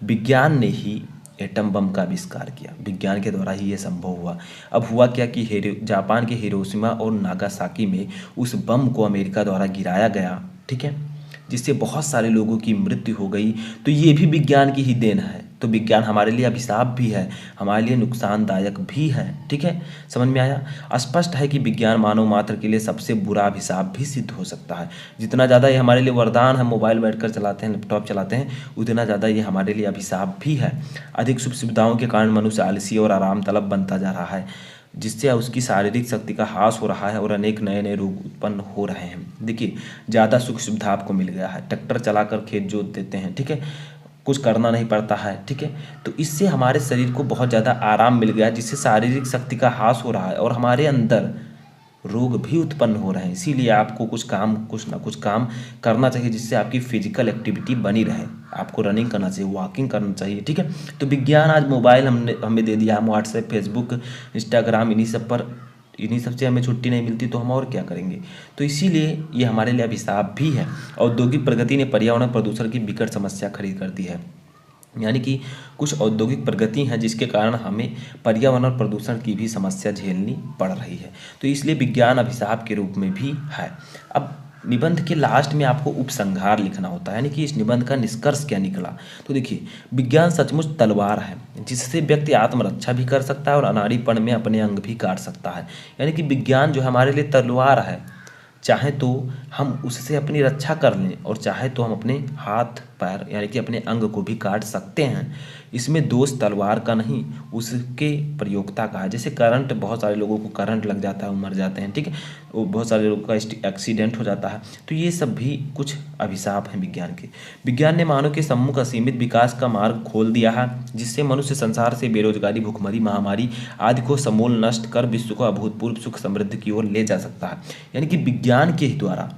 विज्ञान ने ही एटम बम का आविष्कार किया, विज्ञान के द्वारा ही ये संभव हुआ। अब हुआ क्या कि जापान के हिरोशिमा और नागासाकी में उस बम को अमेरिका द्वारा गिराया गया, ठीक है, जिससे बहुत सारे लोगों की मृत्यु हो गई। तो ये भी विज्ञान की ही देन है। तो विज्ञान हमारे लिए अभिशाप भी है, हमारे लिए नुकसानदायक भी है। ठीक है, समझ में आया? स्पष्ट है कि विज्ञान मानव मात्र के लिए सबसे बुरा अभिशाप भी सिद्ध हो सकता है। जितना ज़्यादा ये हमारे लिए वरदान है, मोबाइल बैठकर चलाते हैं, लैपटॉप चलाते हैं, उतना ज़्यादा ये हमारे लिए अभिशाप भी है। अधिक सुख सुविधाओं के कारण मनुष्य आलसी और आराम तलब बनता जा रहा है, जिससे उसकी शारीरिक शक्ति का ह्रास हो रहा है और अनेक नए नए रोग उत्पन्न हो रहे हैं। देखिए, ज़्यादा सुख सुविधा आपको मिल गया है, ट्रैक्टर चलाकर खेत जोत देते हैं, ठीक है, कुछ करना नहीं पड़ता है, ठीक है, तो इससे हमारे शरीर को बहुत ज़्यादा आराम मिल गया है, जिससे शारीरिक शक्ति का ह्रास हो रहा है और हमारे अंदर रोग भी उत्पन्न हो रहे हैं। इसीलिए आपको कुछ ना कुछ काम करना चाहिए, जिससे आपकी फिजिकल एक्टिविटी बनी रहे। आपको रनिंग करना चाहिए, वॉकिंग करना चाहिए, ठीक है। तो विज्ञान आज मोबाइल हमें दे दिया, हम व्हाट्सएप, फेसबुक, इंस्टाग्राम, इन्हीं सब से हमें छुट्टी नहीं मिलती, तो हम और क्या करेंगे। तो इसीलिए ये हमारे लिए अभिशाप भी है। औद्योगिक प्रगति ने पर्यावरण प्रदूषण की विकट समस्या खड़ी कर दी है। यानी कि कुछ औद्योगिक प्रगति है जिसके कारण हमें पर्यावरण प्रदूषण की भी समस्या झेलनी पड़ रही है। तो इसलिए विज्ञान अभिशाप के रूप में भी है। अब निबंध के लास्ट में आपको उपसंहार लिखना होता है, यानी कि इस निबंध का निष्कर्ष क्या निकला। तो देखिए, विज्ञान सचमुच तलवार है जिससे व्यक्ति आत्मरक्षा भी कर सकता है और अनाड़ीपन में अपने अंग भी काट सकता है। यानी कि विज्ञान जो हमारे लिए तलवार है, चाहे तो हम उससे अपनी रक्षा कर लें और चाहे तो हम अपने हाथ पैर यानी कि अपने अंग को भी काट सकते हैं। इसमें दोष तलवार का नहीं, उसके प्रयोक्ता का है। जैसे करंट, बहुत सारे लोगों को करंट लग जाता है, वो मर जाते हैं, ठीक है, वो बहुत सारे लोगों का एक्सीडेंट हो जाता है। तो ये सब भी कुछ अभिशाप हैं विज्ञान के। विज्ञान ने मानव के सम्मुख असीमित विकास का मार्ग खोल दिया है, जिससे मनुष्य संसार से बेरोजगारी, भुखमरी, महामारी आदि को समूल नष्ट कर विश्व को अभूतपूर्व सुख समृद्धि की ओर ले जा सकता है। यानी कि विज्ञान के ही द्वारा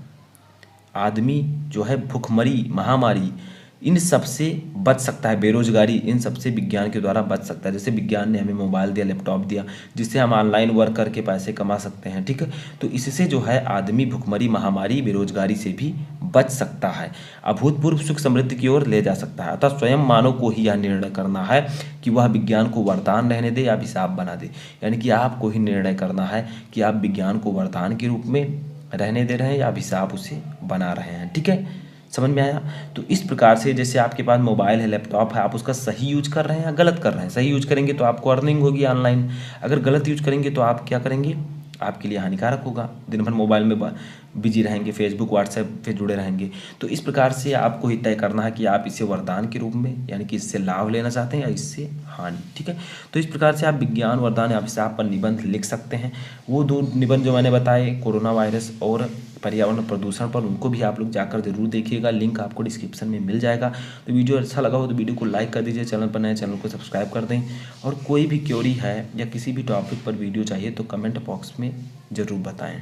आदमी जो है भुखमरी, महामारी, इन सब से बच सकता है, बेरोजगारी, इन सब से विज्ञान के द्वारा बच सकता है। जैसे विज्ञान ने हमें मोबाइल दिया, लैपटॉप दिया, जिससे हम ऑनलाइन वर्क करके पैसे कमा सकते हैं, ठीक है। तो इससे जो है आदमी भुखमरी, महामारी, बेरोजगारी से भी बच सकता है, अभूतपूर्व सुख समृद्धि की ओर ले जा सकता है। अतः स्वयं मानव को ही यह निर्णय करना है कि वह विज्ञान को वरदान रहने दे या अभिशाप बना दे। यानी कि आपको ही निर्णय करना है कि आप विज्ञान को वरदान के रूप में रहने दे रहे हैं या अभिशाप उसे बना रहे हैं, ठीक है। समझ में आया। तो इस प्रकार से जैसे आपके पास मोबाइल है, लैपटॉप है, आप उसका सही यूज कर रहे हैं या गलत कर रहे हैं। सही यूज करेंगे तो आपको अर्निंग होगी ऑनलाइन, अगर गलत यूज करेंगे तो आप क्या करेंगे, आपके लिए हानिकारक होगा। दिन भर मोबाइल में बिजी रहेंगे, फेसबुक व्हाट्सएप पे जुड़े रहेंगे। तो इस प्रकार से आपको ही तय करना है कि आप इसे वरदान के रूप में, यानी कि इससे लाभ लेना चाहते हैं या इससे हानि, ठीक है। तो इस प्रकार से आप विज्ञान, वरदान या अभिशाप पर निबंध लिख सकते हैं। वो दो निबंध जो मैंने बताए, कोरोना वायरस और पर्यावरण प्रदूषण पर, उनको भी आप लोग जाकर जरूर देखिएगा, लिंक आपको डिस्क्रिप्शन में मिल जाएगा। तो वीडियो अच्छा लगा हो तो वीडियो को लाइक कर दीजिए, चैनल पर नए चैनल को सब्सक्राइब कर दें, और कोई भी क्वेरी है या किसी भी टॉपिक पर वीडियो चाहिए तो कमेंट बॉक्स में ज़रूर बताएं।